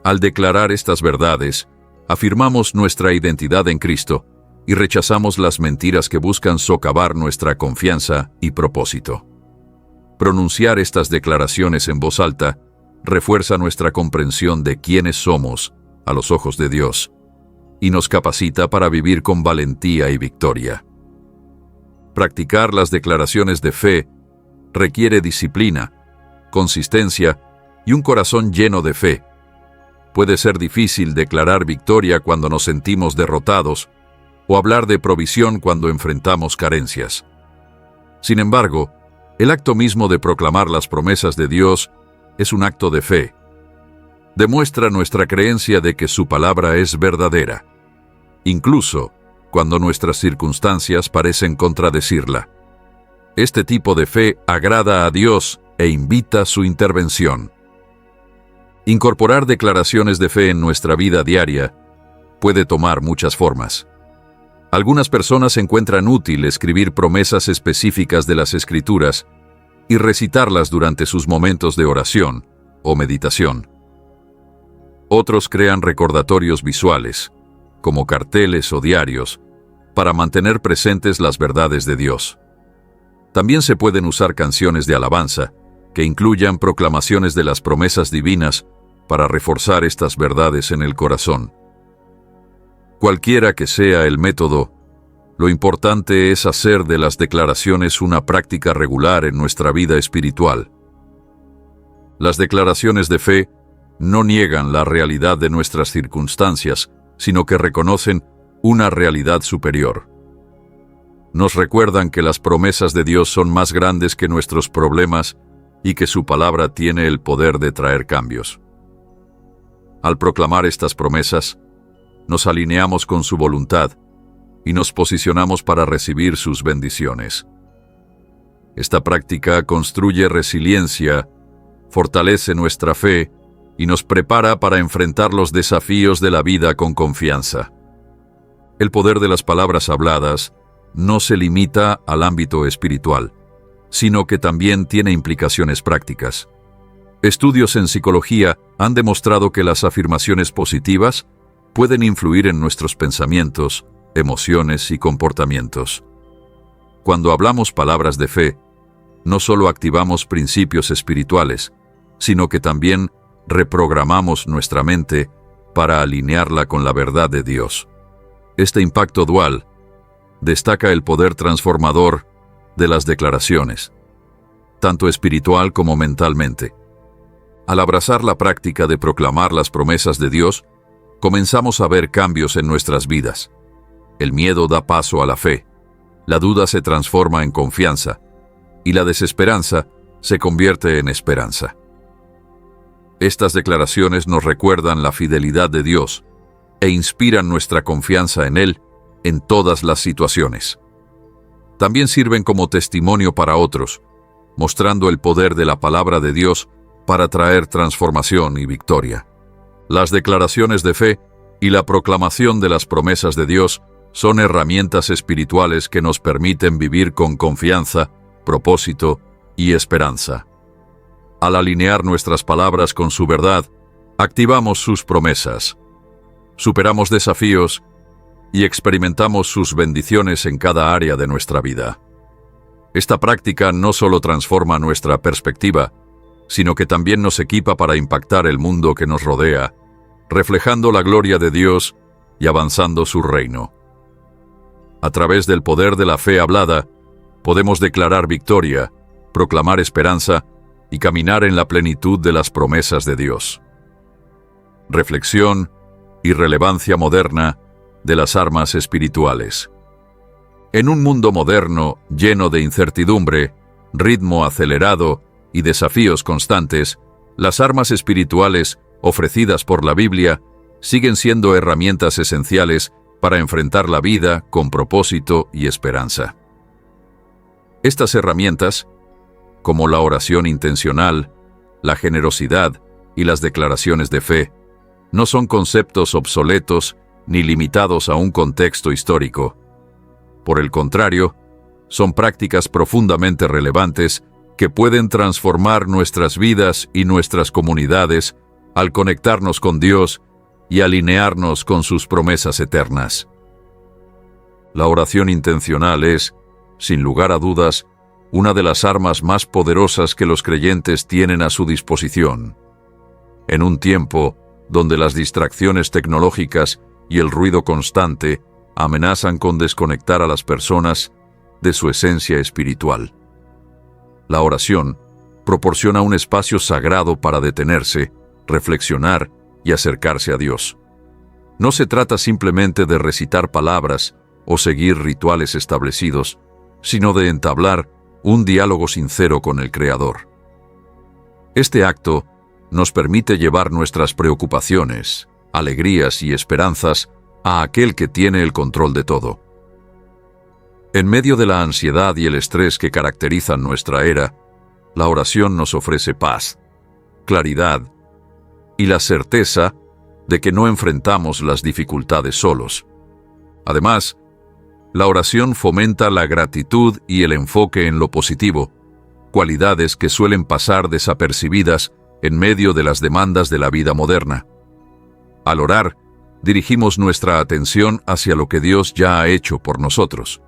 Al declarar estas verdades, afirmamos nuestra identidad en Cristo y rechazamos las mentiras que buscan socavar nuestra confianza y propósito. Pronunciar estas declaraciones en voz alta refuerza nuestra comprensión de quiénes somos a los ojos de Dios y nos capacita para vivir con valentía y victoria. Practicar las declaraciones de fe requiere disciplina, consistencia y un corazón lleno de fe. Puede ser difícil declarar victoria cuando nos sentimos derrotados o hablar de provisión cuando enfrentamos carencias. Sin embargo, el acto mismo de proclamar las promesas de Dios es un acto de fe. Demuestra nuestra creencia de que su palabra es verdadera, incluso cuando nuestras circunstancias parecen contradecirla. Este tipo de fe agrada a Dios e invita su intervención. Incorporar declaraciones de fe en nuestra vida diaria puede tomar muchas formas. Algunas personas encuentran útil escribir promesas específicas de las Escrituras y recitarlas durante sus momentos de oración o meditación. Otros crean recordatorios visuales, como carteles o diarios, para mantener presentes las verdades de Dios. También se pueden usar canciones de alabanza, que incluyan proclamaciones de las promesas divinas para reforzar estas verdades en el corazón. Cualquiera que sea el método, lo importante es hacer de las declaraciones una práctica regular en nuestra vida espiritual. Las declaraciones de fe no niegan la realidad de nuestras circunstancias, sino que reconocen una realidad superior. Nos recuerdan que las promesas de Dios son más grandes que nuestros problemas y que su palabra tiene el poder de traer cambios. Al proclamar estas promesas, nos alineamos con su voluntad y nos posicionamos para recibir sus bendiciones. Esta práctica construye resiliencia, fortalece nuestra fe y nos prepara para enfrentar los desafíos de la vida con confianza. El poder de las palabras habladas no se limita al ámbito espiritual, sino que también tiene implicaciones prácticas. Estudios en psicología han demostrado que las afirmaciones positivas pueden influir en nuestros pensamientos, emociones y comportamientos. Cuando hablamos palabras de fe, no solo activamos principios espirituales, sino que también reprogramamos nuestra mente para alinearla con la verdad de Dios. Este impacto dual destaca el poder transformador de las declaraciones, tanto espiritual como mentalmente. Al abrazar la práctica de proclamar las promesas de Dios, comenzamos a ver cambios en nuestras vidas. El miedo da paso a la fe, la duda se transforma en confianza y la desesperanza se convierte en esperanza. Estas declaraciones nos recuerdan la fidelidad de Dios e inspiran nuestra confianza en Él en todas las situaciones. También sirven como testimonio para otros, mostrando el poder de la palabra de Dios para traer transformación y victoria. Las declaraciones de fe y la proclamación de las promesas de Dios son herramientas espirituales que nos permiten vivir con confianza, propósito y esperanza. Al alinear nuestras palabras con su verdad, activamos sus promesas, superamos desafíos y experimentamos sus bendiciones en cada área de nuestra vida. Esta práctica no solo transforma nuestra perspectiva, sino que también nos equipa para impactar el mundo que nos rodea, reflejando la gloria de Dios y avanzando su reino. A través del poder de la fe hablada, podemos declarar victoria, proclamar esperanza y caminar en la plenitud de las promesas de Dios. Reflexión y relevancia moderna de las armas espirituales. En un mundo moderno lleno de incertidumbre, ritmo acelerado y desafíos constantes, las armas espirituales ofrecidas por la Biblia siguen siendo herramientas esenciales para enfrentar la vida con propósito y esperanza. Estas herramientas, como la oración intencional, la generosidad y las declaraciones de fe, no son conceptos obsoletos ni limitados a un contexto histórico. Por el contrario, son prácticas profundamente relevantes que pueden transformar nuestras vidas y nuestras comunidades al conectarnos con Dios y alinearnos con sus promesas eternas. La oración intencional es, sin lugar a dudas, una de las armas más poderosas que los creyentes tienen a su disposición. En un tiempo donde las distracciones tecnológicas y el ruido constante amenazan con desconectar a las personas de su esencia espiritual. La oración proporciona un espacio sagrado para detenerse, reflexionar y acercarse a Dios. No se trata simplemente de recitar palabras o seguir rituales establecidos, sino de entablar un diálogo sincero con el Creador. Este acto nos permite llevar nuestras preocupaciones, alegrías y esperanzas a aquel que tiene el control de todo. En medio de la ansiedad y el estrés que caracterizan nuestra era, la oración nos ofrece paz, claridad y la certeza de que no enfrentamos las dificultades solos. Además, la oración fomenta la gratitud y el enfoque en lo positivo, cualidades que suelen pasar desapercibidas en medio de las demandas de la vida moderna. Al orar, dirigimos nuestra atención hacia lo que Dios ya ha hecho por nosotros,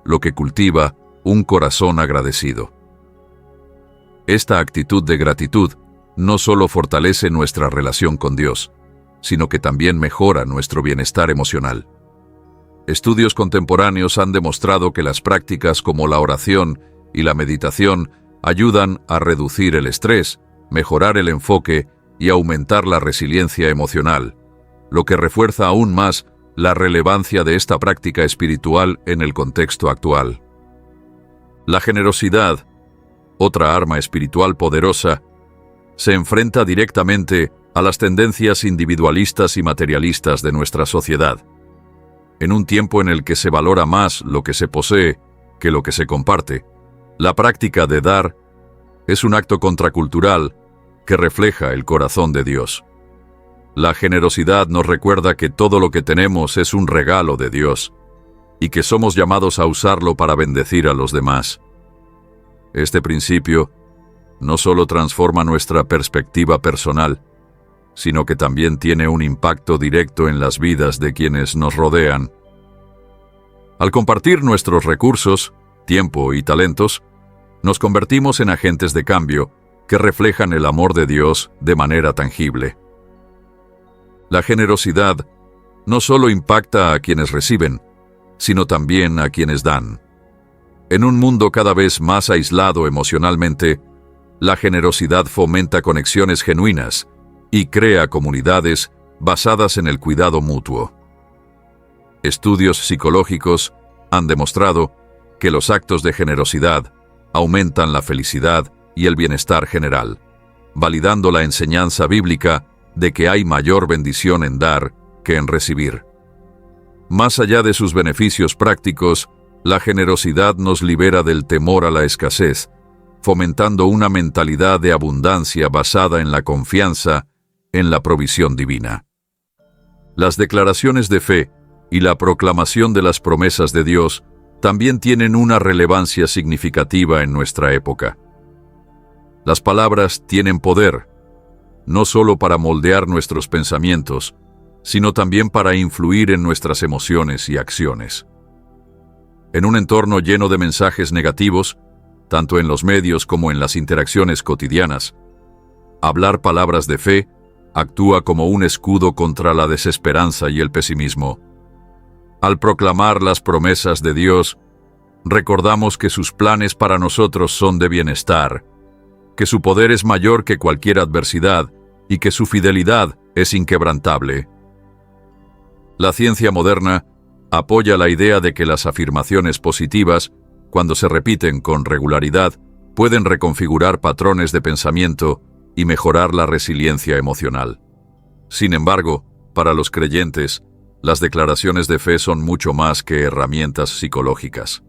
lo que cultiva un corazón agradecido. Esta actitud de gratitud no solo fortalece nuestra relación con Dios, sino que también mejora nuestro bienestar emocional. Estudios contemporáneos han demostrado que las prácticas como la oración y la meditación ayudan a reducir el estrés, mejorar el enfoque y aumentar la resiliencia emocional, lo que refuerza aún más la relevancia de esta práctica espiritual en el contexto actual. La generosidad, otra arma espiritual poderosa, se enfrenta directamente a las tendencias individualistas y materialistas de nuestra sociedad. En un tiempo en el que se valora más lo que se posee que lo que se comparte, la práctica de dar es un acto contracultural que refleja el corazón de Dios. La generosidad nos recuerda que todo lo que tenemos es un regalo de Dios y que somos llamados a usarlo para bendecir a los demás. Este principio no solo transforma nuestra perspectiva personal, sino que también tiene un impacto directo en las vidas de quienes nos rodean. Al compartir nuestros recursos, tiempo y talentos, nos convertimos en agentes de cambio que reflejan el amor de Dios de manera tangible. La generosidad no solo impacta a quienes reciben, sino también a quienes dan. En un mundo cada vez más aislado emocionalmente, la generosidad fomenta conexiones genuinas y crea comunidades basadas en el cuidado mutuo. Estudios psicológicos han demostrado que los actos de generosidad aumentan la felicidad y el bienestar general, validando la enseñanza bíblica de que hay mayor bendición en dar que en recibir. Más allá de sus beneficios prácticos, la generosidad nos libera del temor a la escasez, fomentando una mentalidad de abundancia basada en la confianza en la provisión divina. Las declaraciones de fe y la proclamación de las promesas de Dios también tienen una relevancia significativa en nuestra época. Las palabras tienen poder, no solo para moldear nuestros pensamientos, sino también para influir en nuestras emociones y acciones. En un entorno lleno de mensajes negativos, tanto en los medios como en las interacciones cotidianas, hablar palabras de fe actúa como un escudo contra la desesperanza y el pesimismo. Al proclamar las promesas de Dios, recordamos que sus planes para nosotros son de bienestar, que su poder es mayor que cualquier adversidad y que su fidelidad es inquebrantable. La ciencia moderna apoya la idea de que las afirmaciones positivas, cuando se repiten con regularidad, pueden reconfigurar patrones de pensamiento y mejorar la resiliencia emocional. Sin embargo, para los creyentes, las declaraciones de fe son mucho más que herramientas psicológicas.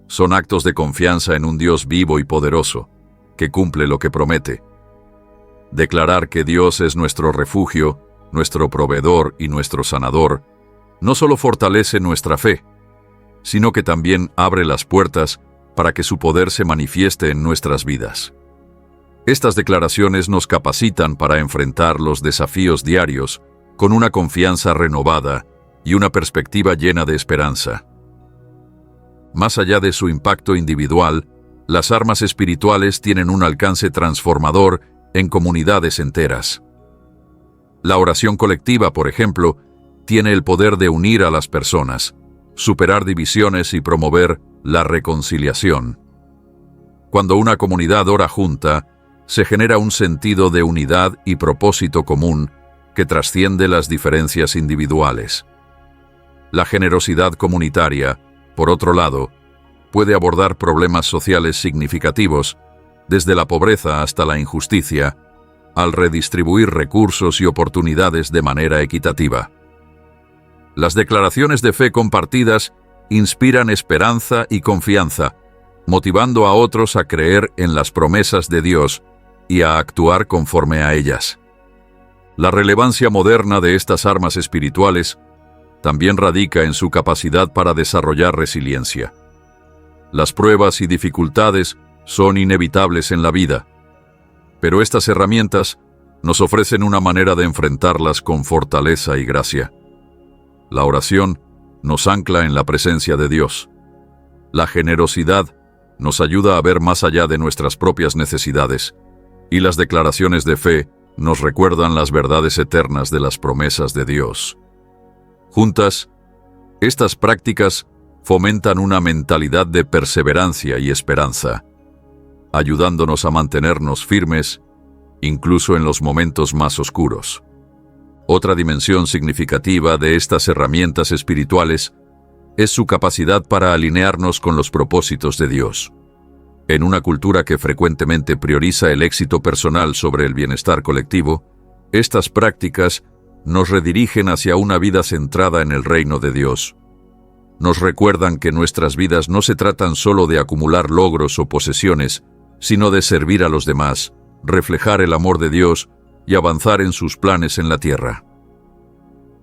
Son actos de confianza en un Dios vivo y poderoso, que cumple lo que promete. Declarar que Dios es nuestro refugio, nuestro proveedor y nuestro sanador, no solo fortalece nuestra fe, sino que también abre las puertas para que su poder se manifieste en nuestras vidas. Estas declaraciones nos capacitan para enfrentar los desafíos diarios con una confianza renovada y una perspectiva llena de esperanza. Más allá de su impacto individual, las armas espirituales tienen un alcance transformador en comunidades enteras. La oración colectiva, por ejemplo, tiene el poder de unir a las personas, superar divisiones y promover la reconciliación. Cuando una comunidad ora junta, se genera un sentido de unidad y propósito común que trasciende las diferencias individuales. La generosidad comunitaria, por otro lado, puede abordar problemas sociales significativos, desde la pobreza hasta la injusticia, al redistribuir recursos y oportunidades de manera equitativa. Las declaraciones de fe compartidas inspiran esperanza y confianza, motivando a otros a creer en las promesas de Dios y a actuar conforme a ellas. La relevancia moderna de estas armas espirituales también radica en su capacidad para desarrollar resiliencia. Las pruebas y dificultades son inevitables en la vida, pero estas herramientas nos ofrecen una manera de enfrentarlas con fortaleza y gracia. La oración nos ancla en la presencia de Dios. La generosidad nos ayuda a ver más allá de nuestras propias necesidades, y las declaraciones de fe nos recuerdan las verdades eternas de las promesas de Dios. Juntas, estas prácticas fomentan una mentalidad de perseverancia y esperanza, ayudándonos a mantenernos firmes, incluso en los momentos más oscuros. Otra dimensión significativa de estas herramientas espirituales es su capacidad para alinearnos con los propósitos de Dios. En una cultura que frecuentemente prioriza el éxito personal sobre el bienestar colectivo, estas prácticas nos redirigen hacia una vida centrada en el reino de Dios. Nos recuerdan que nuestras vidas no se tratan solo de acumular logros o posesiones, sino de servir a los demás, reflejar el amor de Dios y avanzar en sus planes en la tierra.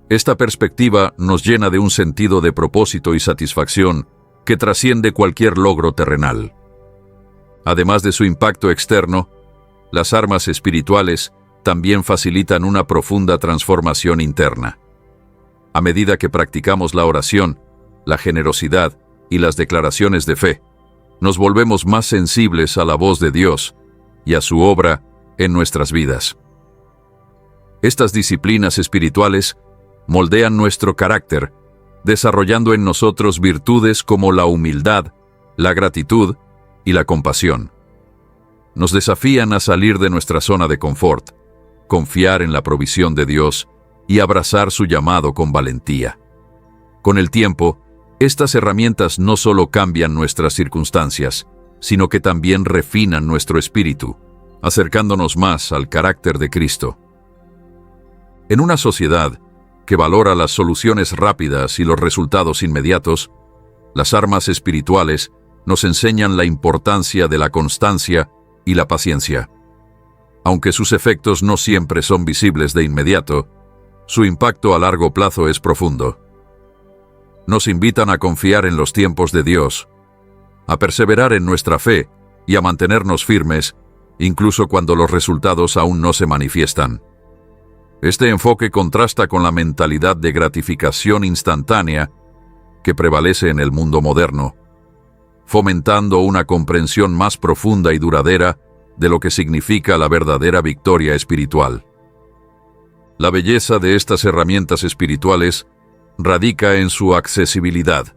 Esta perspectiva nos llena de un sentido de propósito y satisfacción que trasciende cualquier logro terrenal. Además de su impacto externo, las armas espirituales también facilitan una profunda transformación interna. A medida que practicamos la oración, la generosidad y las declaraciones de fe, nos volvemos más sensibles a la voz de Dios y a su obra en nuestras vidas. Estas disciplinas espirituales moldean nuestro carácter, desarrollando en nosotros virtudes como la humildad, la gratitud y la compasión. Nos desafían a salir de nuestra zona de confort, confiar en la provisión de Dios y abrazar su llamado con valentía. Con el tiempo, estas herramientas no solo cambian nuestras circunstancias, sino que también refinan nuestro espíritu, acercándonos más al carácter de Cristo. En una sociedad que valora las soluciones rápidas y los resultados inmediatos, las armas espirituales nos enseñan la importancia de la constancia y la paciencia. Aunque sus efectos no siempre son visibles de inmediato, su impacto a largo plazo es profundo. Nos invitan a confiar en los tiempos de Dios, a perseverar en nuestra fe y a mantenernos firmes, incluso cuando los resultados aún no se manifiestan. Este enfoque contrasta con la mentalidad de gratificación instantánea que prevalece en el mundo moderno, fomentando una comprensión más profunda y duradera de lo que significa la verdadera victoria espiritual. La belleza de estas herramientas espirituales radica en su accesibilidad.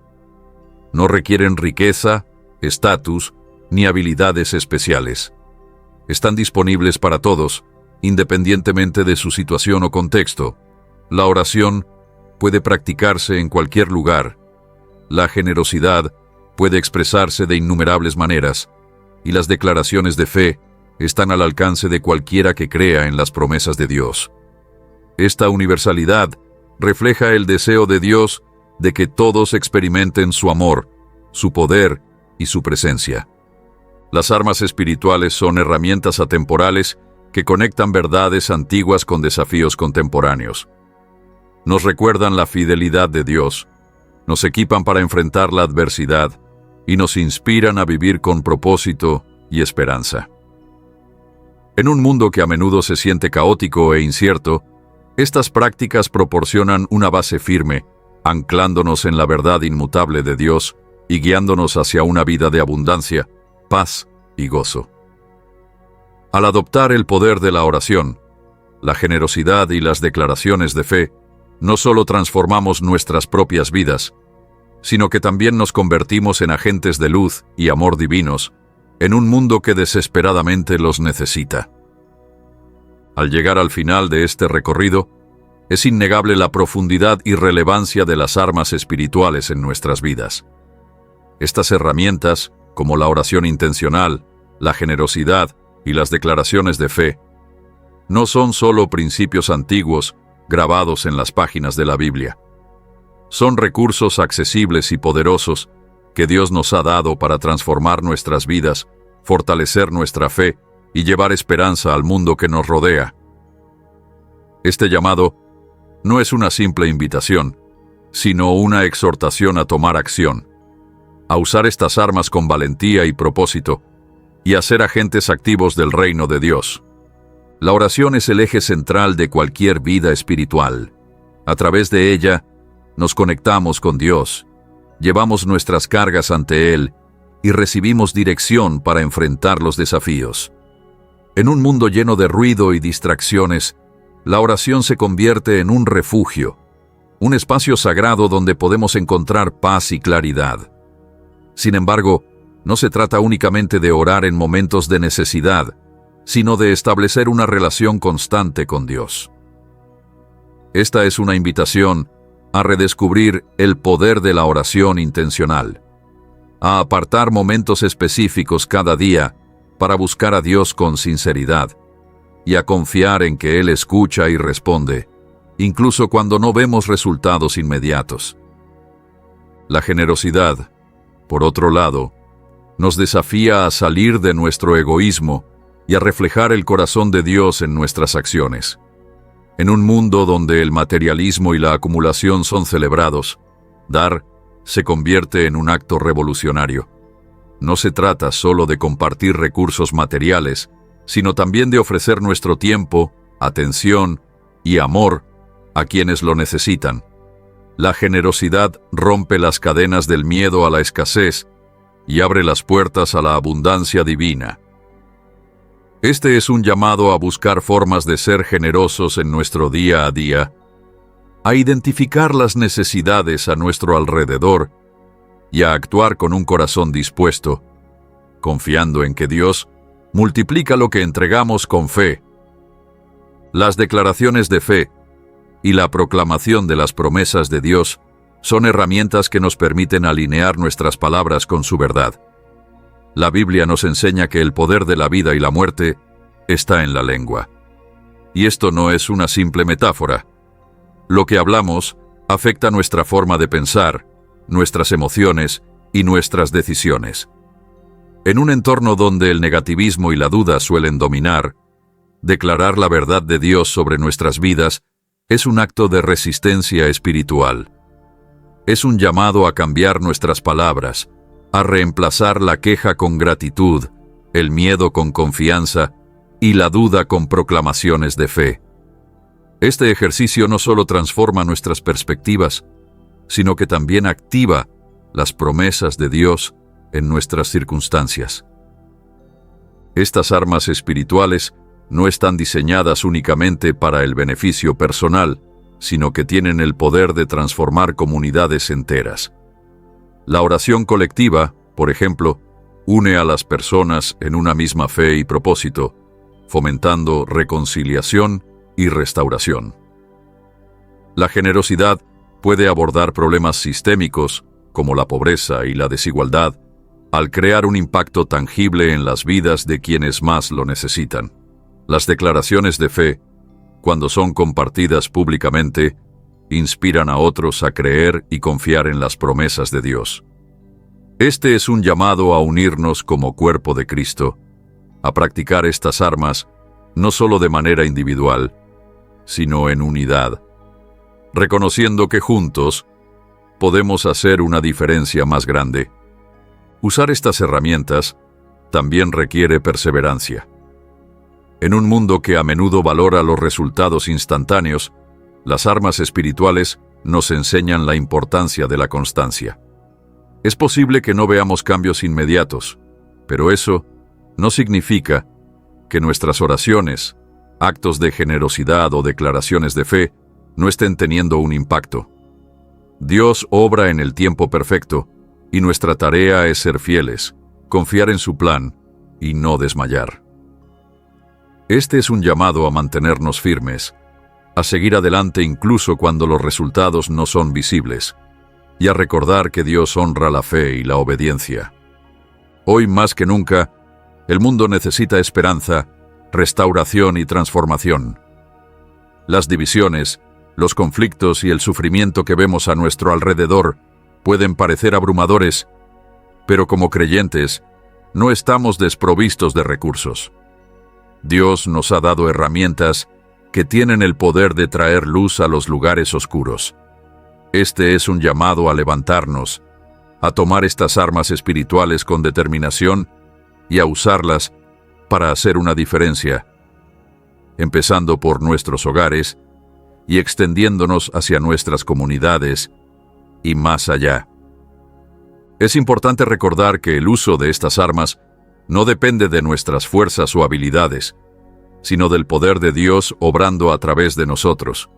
No requieren riqueza, estatus ni habilidades especiales. Están disponibles para todos, independientemente de su situación o contexto. La oración puede practicarse en cualquier lugar. La generosidad puede expresarse de innumerables maneras, y las declaraciones de fe están al alcance de cualquiera que crea en las promesas de Dios. Esta universalidad refleja el deseo de Dios de que todos experimenten su amor, su poder y su presencia. Las armas espirituales son herramientas atemporales que conectan verdades antiguas con desafíos contemporáneos. Nos recuerdan la fidelidad de Dios, nos equipan para enfrentar la adversidad y nos inspiran a vivir con propósito y esperanza. En un mundo que a menudo se siente caótico e incierto, estas prácticas proporcionan una base firme, anclándonos en la verdad inmutable de Dios y guiándonos hacia una vida de abundancia, paz y gozo. Al adoptar el poder de la oración, la generosidad y las declaraciones de fe, no solo transformamos nuestras propias vidas, sino que también nos convertimos en agentes de luz y amor divinos en un mundo que desesperadamente los necesita. Al llegar al final de este recorrido, es innegable la profundidad y relevancia de las armas espirituales en nuestras vidas. Estas herramientas, como la oración intencional, la generosidad y las declaraciones de fe, no son solo principios antiguos grabados en las páginas de la Biblia. Son recursos accesibles y poderosos que Dios nos ha dado para transformar nuestras vidas, fortalecer nuestra fe y llevar esperanza al mundo que nos rodea. Este llamado no es una simple invitación, sino una exhortación a tomar acción, a usar estas armas con valentía y propósito, y a ser agentes activos del reino de Dios. La oración es el eje central de cualquier vida espiritual. A través de ella, nos conectamos con Dios, llevamos nuestras cargas ante Él y recibimos dirección para enfrentar los desafíos. En un mundo lleno de ruido y distracciones, la oración se convierte en un refugio, un espacio sagrado donde podemos encontrar paz y claridad. Sin embargo, no se trata únicamente de orar en momentos de necesidad, sino de establecer una relación constante con Dios. Esta es una invitación a redescubrir el poder de la oración intencional, a apartar momentos específicos cada día para buscar a Dios con sinceridad y a confiar en que Él escucha y responde, incluso cuando no vemos resultados inmediatos. La generosidad, por otro lado, nos desafía a salir de nuestro egoísmo y a reflejar el corazón de Dios en nuestras acciones. En un mundo donde el materialismo y la acumulación son celebrados, dar se convierte en un acto revolucionario. No se trata solo de compartir recursos materiales, sino también de ofrecer nuestro tiempo, atención y amor a quienes lo necesitan. La generosidad rompe las cadenas del miedo a la escasez y abre las puertas a la abundancia divina. Este es un llamado a buscar formas de ser generosos en nuestro día a día, a identificar las necesidades a nuestro alrededor y a actuar con un corazón dispuesto, confiando en que Dios multiplica lo que entregamos con fe. Las declaraciones de fe y la proclamación de las promesas de Dios son herramientas que nos permiten alinear nuestras palabras con su verdad. La Biblia nos enseña que el poder de la vida y la muerte está en la lengua. Y esto no es una simple metáfora. Lo que hablamos afecta nuestra forma de pensar, nuestras emociones y nuestras decisiones. En un entorno donde el negativismo y la duda suelen dominar, declarar la verdad de Dios sobre nuestras vidas es un acto de resistencia espiritual. Es un llamado a cambiar nuestras palabras, a reemplazar la queja con gratitud, el miedo con confianza y la duda con proclamaciones de fe. Este ejercicio no solo transforma nuestras perspectivas, sino que también activa las promesas de Dios en nuestras circunstancias. Estas armas espirituales no están diseñadas únicamente para el beneficio personal, sino que tienen el poder de transformar comunidades enteras. La oración colectiva, por ejemplo, une a las personas en una misma fe y propósito, fomentando reconciliación y restauración. La generosidad puede abordar problemas sistémicos, como la pobreza y la desigualdad, al crear un impacto tangible en las vidas de quienes más lo necesitan. Las declaraciones de fe, cuando son compartidas públicamente, inspiran a otros a creer y confiar en las promesas de Dios. Este es un llamado a unirnos como cuerpo de Cristo, a practicar estas armas no solo de manera individual, sino en unidad, reconociendo que juntos podemos hacer una diferencia más grande. Usar estas herramientas también requiere perseverancia. En un mundo que a menudo valora los resultados instantáneos, las armas espirituales nos enseñan la importancia de la constancia. Es posible que no veamos cambios inmediatos, pero eso no significa que nuestras oraciones, actos de generosidad o declaraciones de fe no estén teniendo un impacto. Dios obra en el tiempo perfecto y nuestra tarea es ser fieles, confiar en su plan y no desmayar. Este es un llamado a mantenernos firmes, a seguir adelante incluso cuando los resultados no son visibles, y a recordar que Dios honra la fe y la obediencia. Hoy más que nunca, el mundo necesita esperanza, restauración y transformación. Las divisiones, los conflictos y el sufrimiento que vemos a nuestro alrededor pueden parecer abrumadores, pero como creyentes, no estamos desprovistos de recursos. Dios nos ha dado herramientas que tienen el poder de traer luz a los lugares oscuros. Este es un llamado a levantarnos, a tomar estas armas espirituales con determinación y a usarlas para hacer una diferencia, empezando por nuestros hogares y extendiéndonos hacia nuestras comunidades y más allá. Es importante recordar que el uso de estas armas no depende de nuestras fuerzas o habilidades, sino del poder de Dios obrando a través de nosotros.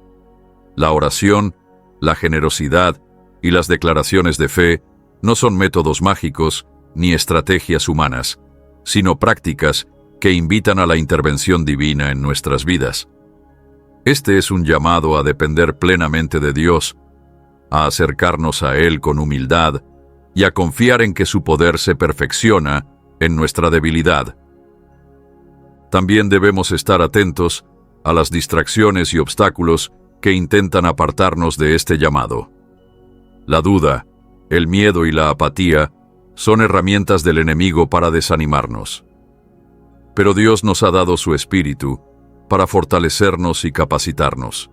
La oración, la generosidad y las declaraciones de fe no son métodos mágicos ni estrategias humanas, sino prácticas que invitan a la intervención divina en nuestras vidas. Este es un llamado a depender plenamente de Dios, a acercarnos a Él con humildad y a confiar en que su poder se perfecciona en nuestra debilidad. También debemos estar atentos a las distracciones y obstáculos que intentan apartarnos de este llamado. La duda, el miedo y la apatía son herramientas del enemigo para desanimarnos. Pero Dios nos ha dado su Espíritu para fortalecernos y capacitarnos.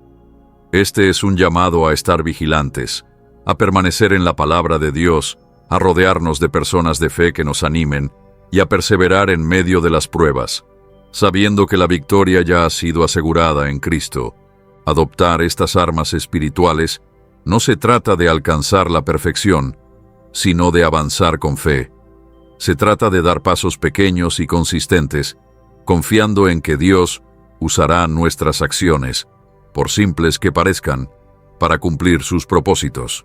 Este es un llamado a estar vigilantes, a permanecer en la palabra de Dios, a rodearnos de personas de fe que nos animen y a perseverar en medio de las pruebas, sabiendo que la victoria ya ha sido asegurada en Cristo. Adoptar estas armas espirituales no se trata de alcanzar la perfección, sino de avanzar con fe. Se trata de dar pasos pequeños y consistentes, confiando en que Dios usará nuestras acciones, por simples que parezcan, para cumplir sus propósitos.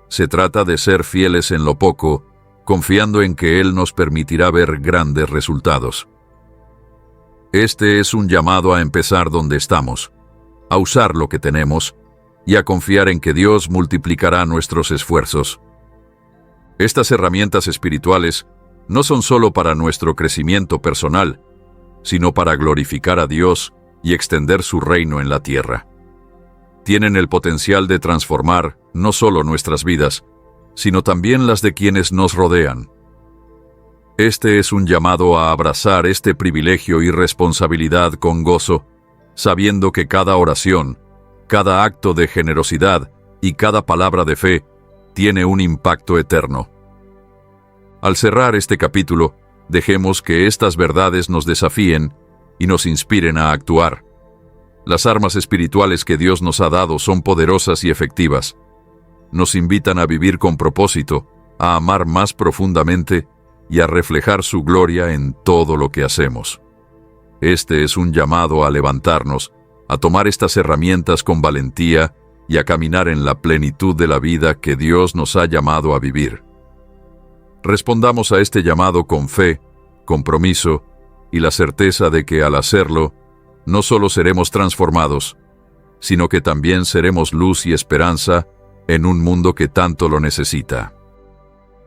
Se trata de ser fieles en lo poco, confiando en que Él nos permitirá ver grandes resultados. Este es un llamado a empezar donde estamos, a usar lo que tenemos y a confiar en que Dios multiplicará nuestros esfuerzos. Estas herramientas espirituales no son solo para nuestro crecimiento personal, sino para glorificar a Dios y extender su reino en la tierra. tienen el potencial de transformar no solo nuestras vidas, sino también las de quienes nos rodean. Este es un llamado a abrazar este privilegio y responsabilidad con gozo, sabiendo que cada oración, cada acto de generosidad y cada palabra de fe tiene un impacto eterno. Al cerrar este capítulo, dejemos que estas verdades nos desafíen y nos inspiren a actuar. Las armas espirituales que Dios nos ha dado son poderosas y efectivas. Nos invitan a vivir con propósito, a amar más profundamente y a reflejar su gloria en todo lo que hacemos. Este es un llamado a levantarnos, a tomar estas herramientas con valentía y a caminar en la plenitud de la vida que Dios nos ha llamado a vivir. Respondamos a este llamado con fe, compromiso y la certeza de que al hacerlo, no solo seremos transformados, sino que también seremos luz y esperanza en un mundo que tanto lo necesita.